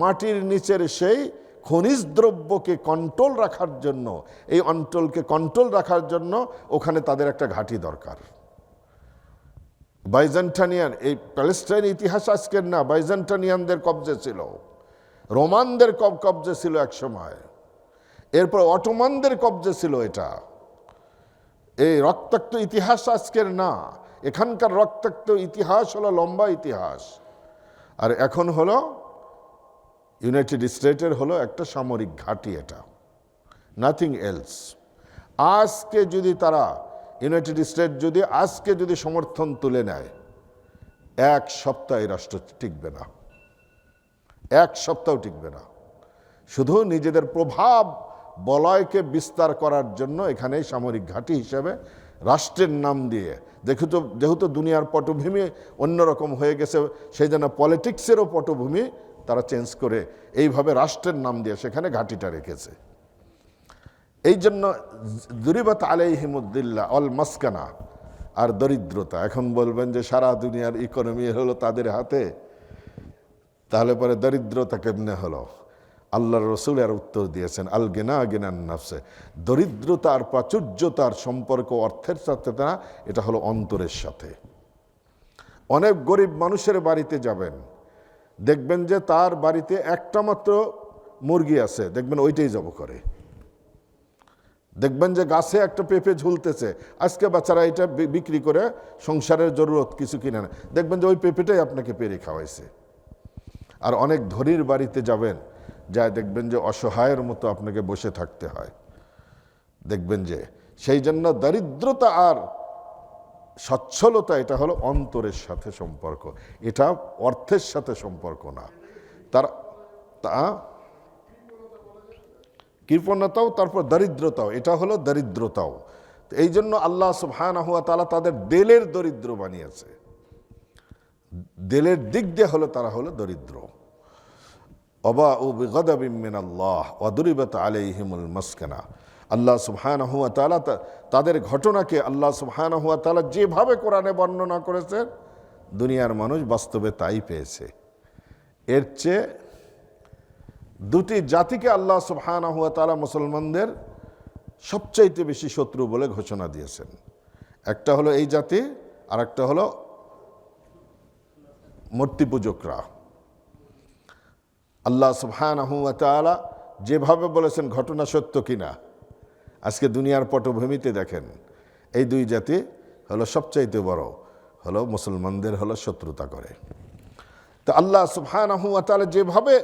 S1: মাটির নিচের সেই খনিজ দ্রব্যকে কন্ট্রোল রাখার জন্য, এই অঞ্চলকে কন্ট্রোল রাখার জন্য ওখানে তাদের একটা ঘাঁটি দরকার। বাইজেন্টানিয়ান, এই প্যালেস্টাইন ইতিহাস আজকের না, বাইজেন্টানিয়ানদের কবজে ছিল, রোমানদের কবজে ছিল এক সময়, এরপর অটোমানদের কবজে ছিল। এটা এই রক্তাক্ত ইতিহাস আজকের না, এখানকার রক্তাক্ত ইতিহাস হলো লম্বা ইতিহাস। আর এখন হলো ইউনাইটেড স্টেটের হলো একটা সামরিক ঘাঁটি, এটা নাথিং এলস। আজকে যদি তারা ইউনাইটেড স্টেট যদি আজকে যদি সমর্থন তুলে নেয়, এক সপ্তাহ এই রাষ্ট্র টিকবে না, এক সপ্তাহ টিকবে না। শুধু নিজেদের প্রভাব বলয়কে বিস্তার করার জন্য এখানে সামরিক ঘাঁটি হিসেবে রাষ্ট্রের নাম দিয়ে, যেহেতু দুনিয়ার পটভূমি অন্যরকম হয়ে গেছে, সেই জন্য পলিটিক্সেরও পটভূমি তারা চেঞ্জ করে এইভাবে রাষ্ট্রের নাম দিয়ে সেখানে ঘাঁটিটা রেখেছে। এই জন্য দুরিবাত আলাইহিমুয-যিল্লা ওয়াল মাসকানা, আর দরিদ্রতা। এখন বলবেন যে সারা দুনিয়ার ইকোনমি হলো তাদের হাতে, তাহলে পরে দরিদ্রতা কেমনে হলো? আল্লাহর রাসূল এর উত্তর দিয়েছেন, আল গিনা গিনান নাফসে, দরিদ্রতা আর প্রাচুর্যতার সম্পর্ক অর্থের সাথে না, এটা হলো অন্তরের সাথে। অনেক গরিব মানুষের বাড়িতে যাবেন, দেখবেন যে তার বাড়িতে একটা মাত্র মুরগি আছে, দেখবেন ওইটাই জব করে। দেখবেন যে গাছে একটা পেঁপে ঝুলতেছে, আজকে বাচ্চারা এটা বিক্রি করে সংসারের জরুরত কিছু কিনে না, দেখবেন যে ওই পেঁপেটাই আপনাকে পেরে খাওয়াইছে। আর অনেক ধনীর বাড়িতে যাবেন, যা দেখবেন যে অসহায়ের মতো আপনাকে বসে থাকতে হয়। দেখবেন যে সেই জন্য দারিদ্রতা আর সচ্ছলতা এটা হলো অন্তরের সাথে সম্পর্ক, এটা অর্থের সাথে সম্পর্ক না। তার তা কৃপণতাও, তারপর দারিদ্রতাও, এটা হলো দারিদ্রতাও। এই জন্য আল্লাহ সুবহানাহু ওয়া তাআলা তাদের দিলের দরিদ্র বানিয়েছে, দিলের দিক দিয়ে হলো তারা হলো দরিদ্র। ওয়াবাউ বিগাদাবিন মিনাল্লাহ ওয়া দুরিবাত আলাইহিমুল মাসকানা। আল্লাহ সুবহানাহু ওয়া তাআলা তাদের ঘটনাকে আল্লাহ সুবহানাহু ওয়া তাআলা যেভাবে কোরআনে বর্ণনা করেছেন, দুনিয়ার মানুষ বাস্তবে তাই পেয়েছে। এর চেয়ে দুটি জাতিকে আল্লাহ সুবহানাহু ওয়া তাআলা মুসলমানদের সবচাইতে বেশি শত্রু বলে ঘোষণা দিয়েছেন। একটা হলো এই জাতি, আর একটা হলো মূর্তি পূজকরা। আল্লাহ সুবহানাহু ওয়া তাআলা যেভাবে বলেছেন ঘটনা সত্য কিনা আজকে দুনিয়ার পটভূমিতে দেখেন, এই দুই জাতি হলো সবচাইতে বড় হলো মুসলমানদের হলো শত্রুতা করে। তো আল্লাহ সুবহানাহু ওয়া তাআলা যেভাবে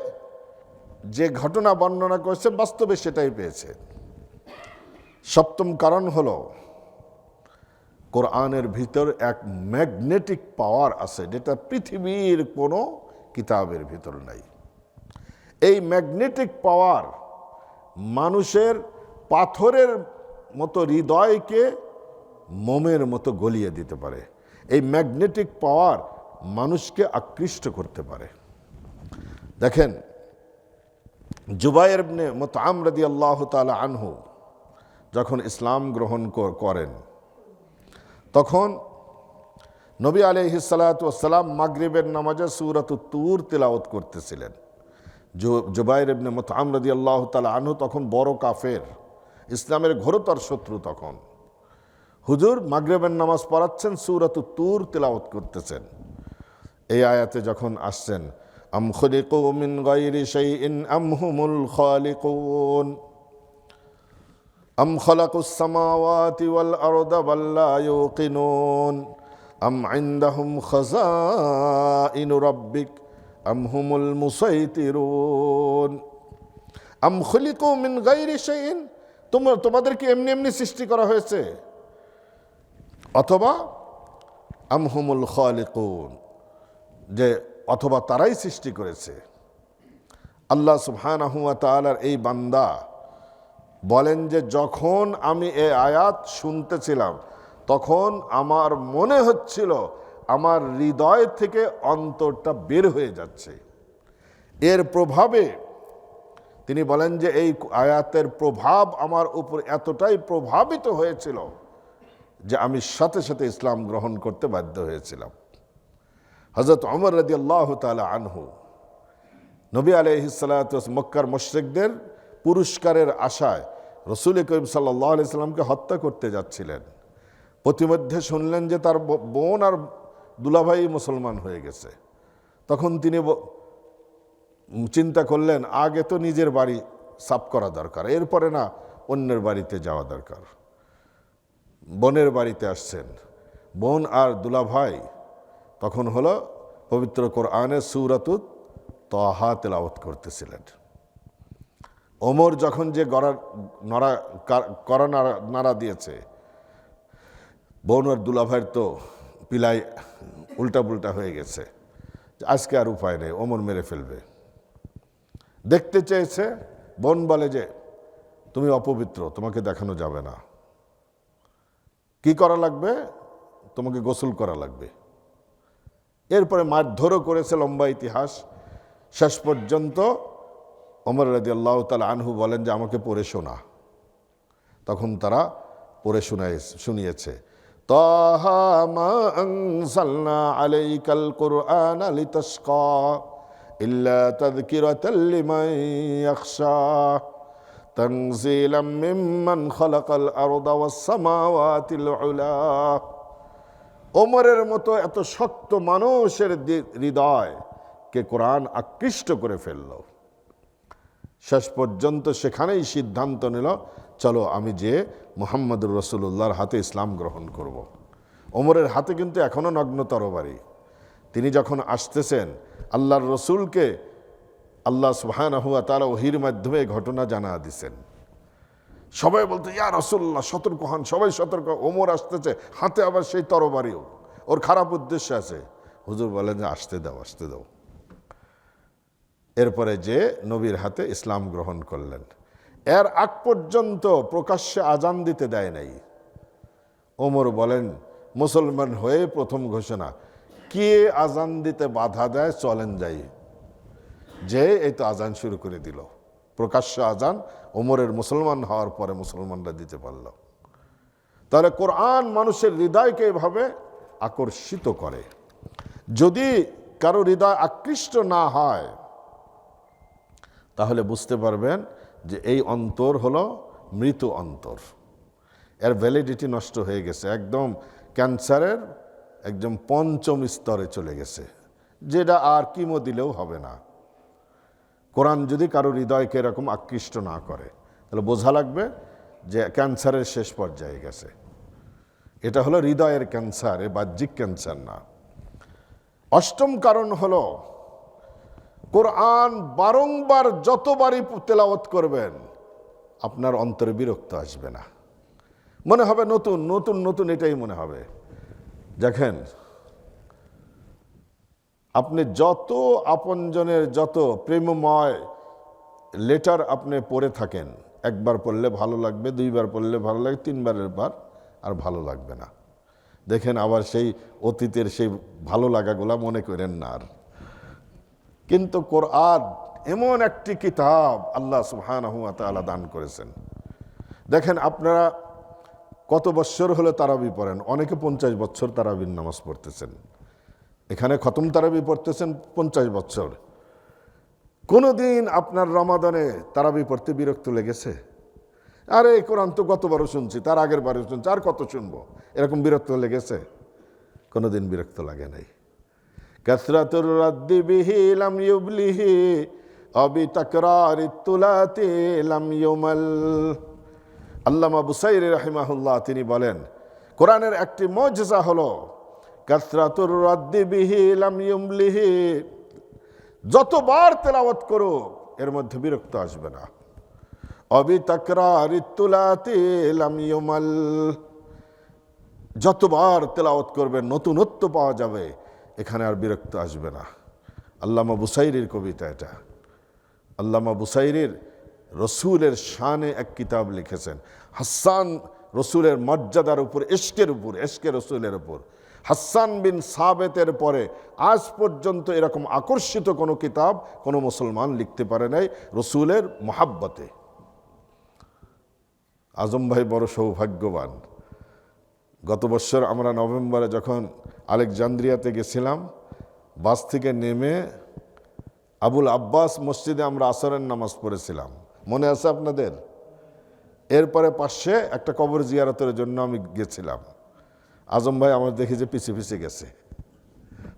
S1: যে ঘটনা বর্ণনা করেছে বাস্তবে সেটাই পেয়েছে। সপ্তম কারণ হলো কোরআনের ভিতর এক ম্যাগনেটিক পাওয়ার আছে, যেটা পৃথিবীর কোনো কিতাবের ভিতর নাই। এই ম্যাগনেটিক পাওয়ার মানুষের পাথরের মতো হৃদয়কে মোমের মতো গলিয়ে দিতে পারে। এই ম্যাগনেটিক পাওয়ার মানুষকে আকৃষ্ট করতে পারে। দেখেন, জুবাইর ইবনে মুতআম রাদিয়াল্লাহু তাআলা আনহু যখন ইসলাম গ্রহণ করেন, তখন নবী আলাইহিস সালাতু ওয়াস সালাম মাগরিবের নামাজে সূরাতুত তুর তিলাওয়াত করতেছিলেন। জুবাইর ইবনে মুতআম রাদিয়াল্লাহু তাআলা আনহু তখন বড় কাফের, ইসলামের ঘোরতর শত্রু। তখন হুজুর মাগরিবের নামাজ পড়াচ্ছেন, সূরাতুত তুর তিলাওয়াত করতেছেন। এই আয়াতে যখন আসছেন, আম খুলিকু মিন গায়রি শাইইন আম হুমুল খালিকুন আম খালাকুস সামাওয়াতি ওয়াল আরদা বাল লা ইউকিনুন আম ইনদাহুম খাযাইনু রাব্বিক আম হুমুল মুসাইতিরুন। আম খুলিকু মিন গায়রি শাইইন, তোমাদের কি এমনি এমনি সৃষ্টি করা হয়েছে? অথবা আম হুমুল খালিকুন, যে অথবা তারাই সৃষ্টি করেছে। আল্লাহ সুবহানাহু ওয়া তাআলার এই বান্দা বলেন যে যখন আমি এই আয়াত শুনতেছিলাম তখন আমার মনে হচ্ছিল আমার হৃদয় থেকে অন্তরটা বের হয়ে যাচ্ছে। এর প্রভাবে তিনি বলেন যে এই আয়াতের প্রভাব আমার উপর এতটাই প্রভাবিত হয়েছিল যে আমি সাথে সাথে ইসলাম গ্রহণ করতে বাধ্য হয়েছিলাম। হযরত ওমর রাদিয়াল্লাহু তাআলা আনহু নবী আলাইহিস সালাতু ওয়াস মক্কার মুশরিকদের পুরস্কারের আশায় রাসূল করিম সাল্লাল্লাহু আলাইহি সাল্লামকে হত্যা করতে যাচ্ছিলেন। প্রতিমধ্যে শুনলেন যে তার বোন আর দুলাভাই মুসলমান হয়ে গেছে। তখন তিনি চিন্তা করলেন আগে তো নিজের বাড়ি সাফ করা দরকার, এরপরে না অন্যের বাড়িতে যাওয়া দরকার। বোনের বাড়িতে আসছেন, বোন আর দুলাভাই তখন হলো পবিত্র কোরআনের সূরাতুত তাহা তেলাওয়াত করতেছিলেন। ওমর যখন যে কড়া নাড়া দিয়েছে, বোন আর দুলাভাইয়ের তো পিলাই উল্টা পুল্টা হয়ে গেছে, আজকে আর উপায় নেই, ওমর মেরে ফেলবে। দেখতে চেয়েছে, বোন বলে যে তুমি অপবিত্র, তোমাকে দেখানো যাবে না। কি করা লাগবে? তোমাকে গোসল করা লাগবে। এরপরে মারধরও করেছে, লম্বা ইতিহাস। শেষ পর্যন্ত ওমর রাদিয়াল্লাহু তাআলা আনহু বলেন যে আমাকে পড়ে শোনা। তখন তারা পড়ে শুনিয়েছে, তাহা মা আনজালনা আলাইকাল কুরআনা লিতাশকা ইল্লা তাযকিরাতাল লিমান ইয়াখশা তানজিলাম মিম্মান খালাকাল আরদা ওয়াস সামাওয়াতিল উলা। ওমরের মতো এত শক্ত মানুষের হৃদয়কে কোরআন আকৃষ্ট করে ফেলল। শেষ পর্যন্ত সেখানেই সিদ্ধান্ত নিল, চলো আমি যে মুহাম্মদুর রাসূলুল্লাহর হাতে ইসলাম গ্রহণ করব। ওমরের হাতে কিন্তু এখনও নগ্ন তরবারি। তিনি যখন আসতেছেন আল্লাহর রসুলকে আল্লাহ সুবহানাহু ওয়া তাআলা ওহীর মাধ্যমে এই ঘটনা জানা দিছেন। সবাই বলতো ইয়া রাসূলুল্লাহ সতর্ক হন, সবাই সতর্ক, ওমর আসতেছে, হাতে আবার সেই তরবারিও, ওর খারাপ উদ্দেশ্য আছে। হুজুর বলেন যে আসতে দাও, আসতে দাও। এরপরে যে নবীর হাতে ইসলাম গ্রহণ করলেন। এর আগ পর্যন্ত প্রকাশ্যে আজান দিতে দেয় নাই। ওমর বলেন মুসলমান হয়ে প্রথম ঘোষণা, কে আজান দিতে বাধা দেয় চলেন যাই। যে এই তো আজান শুরু করে দিল। প্রকাশ্য আজান ওমরের মুসলমান হওয়ার পরে মুসলমানরা দিতে পারল। তাহলে কোরআন মানুষের হৃদয়কে এভাবে আকর্ষিত করে। যদি কারো হৃদয় আকৃষ্ট না হয় তাহলে বুঝতে পারবেন যে এই অন্তর হলো মৃত অন্তর, এর ভ্যালিডিটি নষ্ট হয়ে গেছে, একদম ক্যান্সারের একদম পঞ্চম স্তরে চলে গেছে, যেটা আর কিমো দিলেও হবে না। কোরআন যদি কারো হৃদয়কে এরকম আকৃষ্ট না করে তাহলে বোঝা লাগবে যে ক্যান্সারের শেষ পর্যায়ে গেছে। এটা হলো হৃদয়ের ক্যান্সার, এ বাহ্যিক ক্যান্সার না। অষ্টম কারণ হলো কোরআন বারংবার যতবারই তেলাওয়াত করবেন আপনার অন্তরে বিরক্ত আসবে না, মনে হবে নতুন নতুন নতুন, এটাই মনে হবে। দেখেন আপনি যত আপনজনের যত প্রেমময় লেটার আপনি পড়ে থাকেন, একবার পড়লে ভালো লাগবে, দুইবার পড়লে ভালো লাগবে, তিনবারের বার আর ভালো লাগবে না। দেখেন আবার সেই অতীতের সেই ভালো লাগাগুলা মনে করেন না আর। কিন্তু কোরআন এমন একটি কিতাব আল্লাহ সুবহানাহু ওয়া তাআলা দান করেছেন। দেখেন আপনারা কত বছর হলে তারাবি পড়েন, অনেকে 50 বছর তারাবির নামাজ পড়তেছেন, এখানে খতম তারাবি পড়তেছেন 50 বছর। কোনোদিন আপনার রমাদানে তারাবি পড়তে বিরক্ত লেগেছে? আরে এই কোরআন তো গতবারও শুনছি, তার আগের বারও শুনছি, আর কত শুনবো, এরকম বিরক্ত লেগেছে? কোনোদিন বিরক্ত লাগে নাই। কাসরাতুর রাদ্দি বিহি লাম ইউবলিহি আবি তাকরারিত তুলাতি লাম ইউমাল। আল্লামা বুসাইরি রাহিমাহুল্লাহ তিনি বলেন কোরআনের একটি মুজিজা হলো কাসরাতুর রাদ্দি বিহি লাম ইউমলিহি, যতবার তেলাওয়াত করো এর মধ্যে বিরক্ত আসবে না। আবি তাকরারিত তুলাতি লাম ইউমাল, যতবার তেলাওয়াত করবেন নতুনত্ব পাওয়া যাবে, এখানে আর বিরক্ত আসবে না। আল্লামা বুসাইরির কবিতা এটা। আল্লামা বুসাইরির রসুলের শানে এক কিতাব লিখেছেন, হাসান রসুলের মর্যাদার উপর, এশকে রসুলের উপর। হাসান বিন সাবেতের পরে আজ পর্যন্ত এরকম আকর্ষিত কোনো কিতাব কোনো মুসলমান লিখতে পারে নাই রসুলের মহাব্বতে। আজম ভাই বড় সৌভাগ্যবান। গত বছর আমরা নভেম্বরে যখন আলেকজান্দ্রিয়াতে গেছিলাম, বাস থেকে নেমে আবুল আব্বাস মসজিদে আমরা আসরের নামাজ পড়েছিলাম, মনে আছে আপনাদের? এরপরে পাশে একটা কবর জিয়ারতের জন্য আমি গেছিলাম। আজম ভাই আমার দেখি যে পিছিয়ে পিছিয়ে গেছে,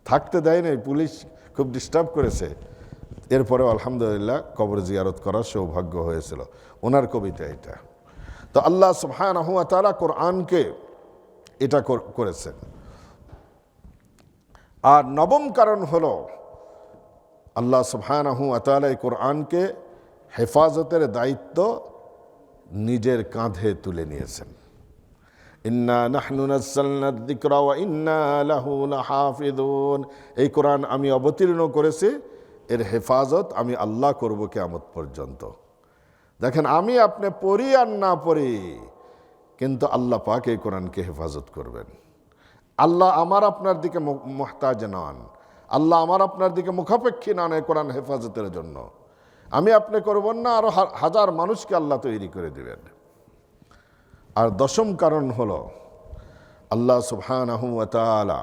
S1: থাকতে দেয় নাই, পুলিশ খুব ডিস্টার্ব করেছে। এরপরে আলহামদুলিল্লাহ কবর জিয়ারত করার সৌভাগ্য হয়েছিল। ওনার কবিতা এটা। তো আল্লাহ সুবহানাহু ওয়া তাআলা কোরআনকে এটা করেছেন। আর নবম কারণ হলো আল্লাহ সুবহানাহু ওয়া তাআলা এই কোরআনকে হেফাজতের দায়িত্ব নিজের কাঁধে তুলে নিয়েছেন। ইন্না নাহনু নাযালনা যিকরা ওয়া ইন্না লাহু লাহাফিযুন, এই কোরআন আমি অবতীর্ণ করেছি, এর হেফাজত আমি আল্লাহ করব কিয়ামত পর্যন্ত। দেখেন আমি আপনি পড়ি আর না পড়ি, কিন্তু আল্লাহ পাক এই কোরআনকে হেফাজত করবেন। আল্লাহ আমার আপনার দিকে মুহতাজ নন, আল্লাহ আমার আপনার দিকে মুখাপেক্ষী নন এই কোরআন হেফাজতের জন্য। আমি আপনি করবেন না, আরো হাজার মানুষকে আল্লাহ তৈরি করে দিবেন। আর দশম কারণ হলো আল্লাহ সুবহানাহু ওয়া তাআলা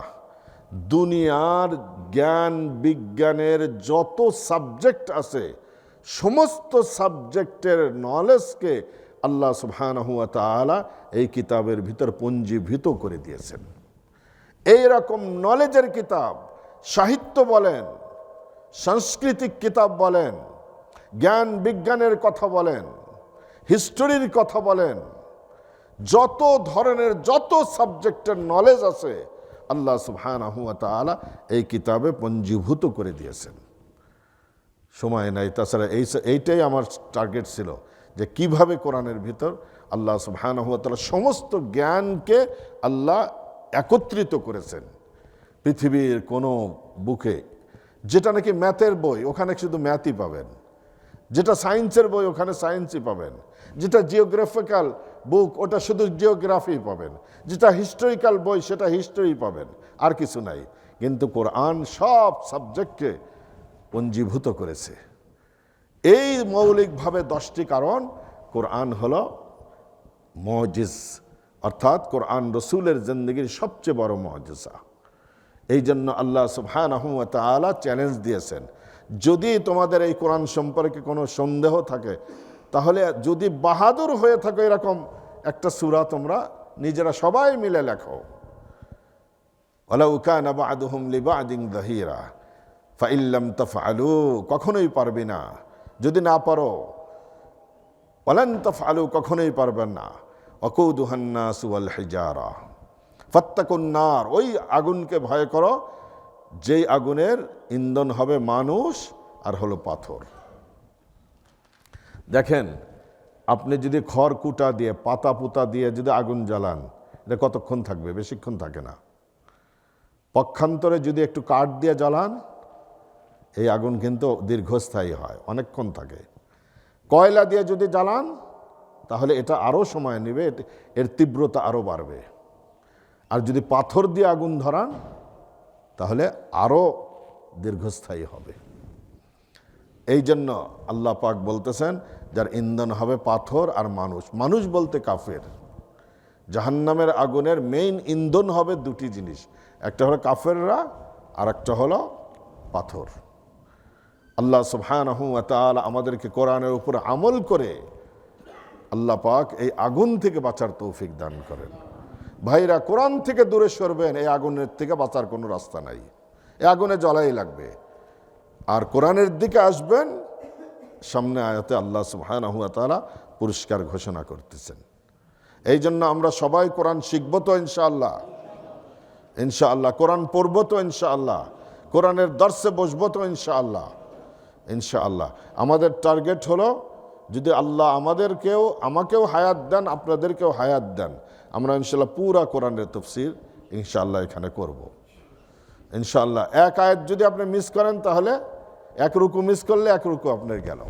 S1: দুনিয়ার জ্ঞান বিজ্ঞানের যত সাবজেক্ট আছে সমস্ত সাবজেক্টের নলেজকে আল্লাহ সুবহানাহু ওয়া তাআলা এই কিতাবের ভিতর পঞ্জীভূত করে দিয়েছেন। এই রকম নলেজের কিতাব, সাহিত্য বলেন, সাংস্কৃতিক কিতাব বলেন, জ্ঞান বিজ্ঞানের কথা বলেন, হিস্টোরির কথা বলেন, যত ধরনের যত সাবজেক্টের নলেজ আছে আল্লাহ সুবহানাহু ওয়া তাআলা এই কিতাবে পঞ্জীভূত করে দিয়েছেন। সময় নাই। তাছাড়া এইটাই আমার টার্গেট ছিল যে কিভাবে কোরআনের ভিতর আল্লাহ সুবহানাহু ওয়া তাআলা সমস্ত জ্ঞানকে আল্লাহ একত্রিত করেছেন। পৃথিবীর কোনো বুকে যেটা নাকি ম্যাথের বই ওখানে শুধু ম্যাথই পাবেন, যেটা সায়েন্সের বই ওখানে সায়েন্সই পাবেন, যেটা জিওগ্রাফিক্যাল বুক ওটা শুধু জিওগ্রাফি পাবেন, যেটা হিস্টোরিক্যাল বই সেটা হিস্টোরি পাবেন, আর কিছু নাই। কিন্তু কোরআন সব সাবজেক্টকে পঞ্জীভূত করেছে। এই মৌলিকভাবে 10টি কারণ কোরআন হলো মুজিজ, অর্থাৎ কোরআন রসুলের জিন্দেগির সবচেয়ে বড় মুজিজা। এই জন্য আল্লাহ সুবহানাহু ওয়া তাআলা চ্যালেঞ্জ দিয়েছেন, যদি তোমাদের এই কোরআন সম্পর্কে কোনো সন্দেহ থাকে, তাহলে যদি বাহাদুর হয়ে থাকো এরকম একটা সূরা তোমরা নিজেরা সবাই মিলে লেখো। ওয়ালাউ কানা বা'দুহুম লিবা'দিন যাহিরা ফাইন লাম তাফআলু, কখনোই পারবে না যদি না পারো, ওয়ালান তাফআলু কখনোই পারবেন না, ওয়াকুদুহান নাসু ওয়াল হিজারা ফাত্তাকুন নার, ওই আগুনকে ভয় করো যেই আগুনের ইন্ধন হবে মানুষ আর হলো পাথর। দেখেন, আপনি যদি খড় কুটা দিয়ে পাতা পুতা দিয়ে যদি আগুন জ্বালান, এটা কতক্ষণ থাকবে? বেশিক্ষণ থাকে না। পক্ষান্তরে যদি একটু কাঠ দিয়ে জ্বালান, এই আগুন কিন্তু দীর্ঘস্থায়ী হয়, অনেকক্ষণ থাকে। কয়লা দিয়ে যদি জ্বালান তাহলে এটা আরও সময় নেবে, এর তীব্রতা আরও বাড়বে। আর যদি পাথর দিয়ে আগুন ধরান তাহলে আরও দীর্ঘস্থায়ী হবে। এই জন্য আল্লাহ পাক বলতেছেন যার ইন্ধন হবে পাথর আর মানুষ। মানুষ বলতে কাফের। জাহান্নামের আগুনের মেইন ইন্ধন হবে দুটি জিনিস, একটা হলো কাফেররা আর একটা হলো পাথর। আল্লাহ সুবহানাহু ওয়া তাআলা আমাদেরকে কোরআনের উপর আমল করে আল্লাহ পাক এই আগুন থেকে বাঁচার তৌফিক দান করেন। ভাইরা, কোরআন থেকে দূরে সরবেন, এই আগুনের থেকে বাঁচার কোনো রাস্তা নাই, এই আগুনে জ্বলাই লাগবে। আর কোরআনের দিকে আসবেন, সামনে আয়াতে আল্লাহ সুবহানাহু ওয়া তাআলা পুরস্কার ঘোষণা করতেছেন। এই জন্য আমরা সবাই কোরআন শিখব তো ইনশাআল্লাহ, ইনশাআল্লাহ কোরআন পড়ব তো ইনশাআল্লাহ, কোরআনের দর্সে বসবো তো ইনশাআল্লাহ, ইনশাআল্লাহ। আমাদের টার্গেট হলো যদি আল্লাহ আমাকেও হায়াত দেন, আপনাদেরকেও হায়াত দেন, আমরা ইনশাআল্লাহ পুরা কোরআনের তাফসীর ইনশাআল্লাহ এখানে করব ইনশাআল্লাহ। এক আয়াত যদি আপনি মিস করেন তাহলে এক রুকু মিস করলে এক রুকু আপনার গেল।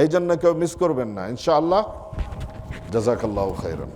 S1: এই জন্য কেউ মিস করবেন না ইনশাআল্লাহ। জাযাকাল্লাহু খাইরান।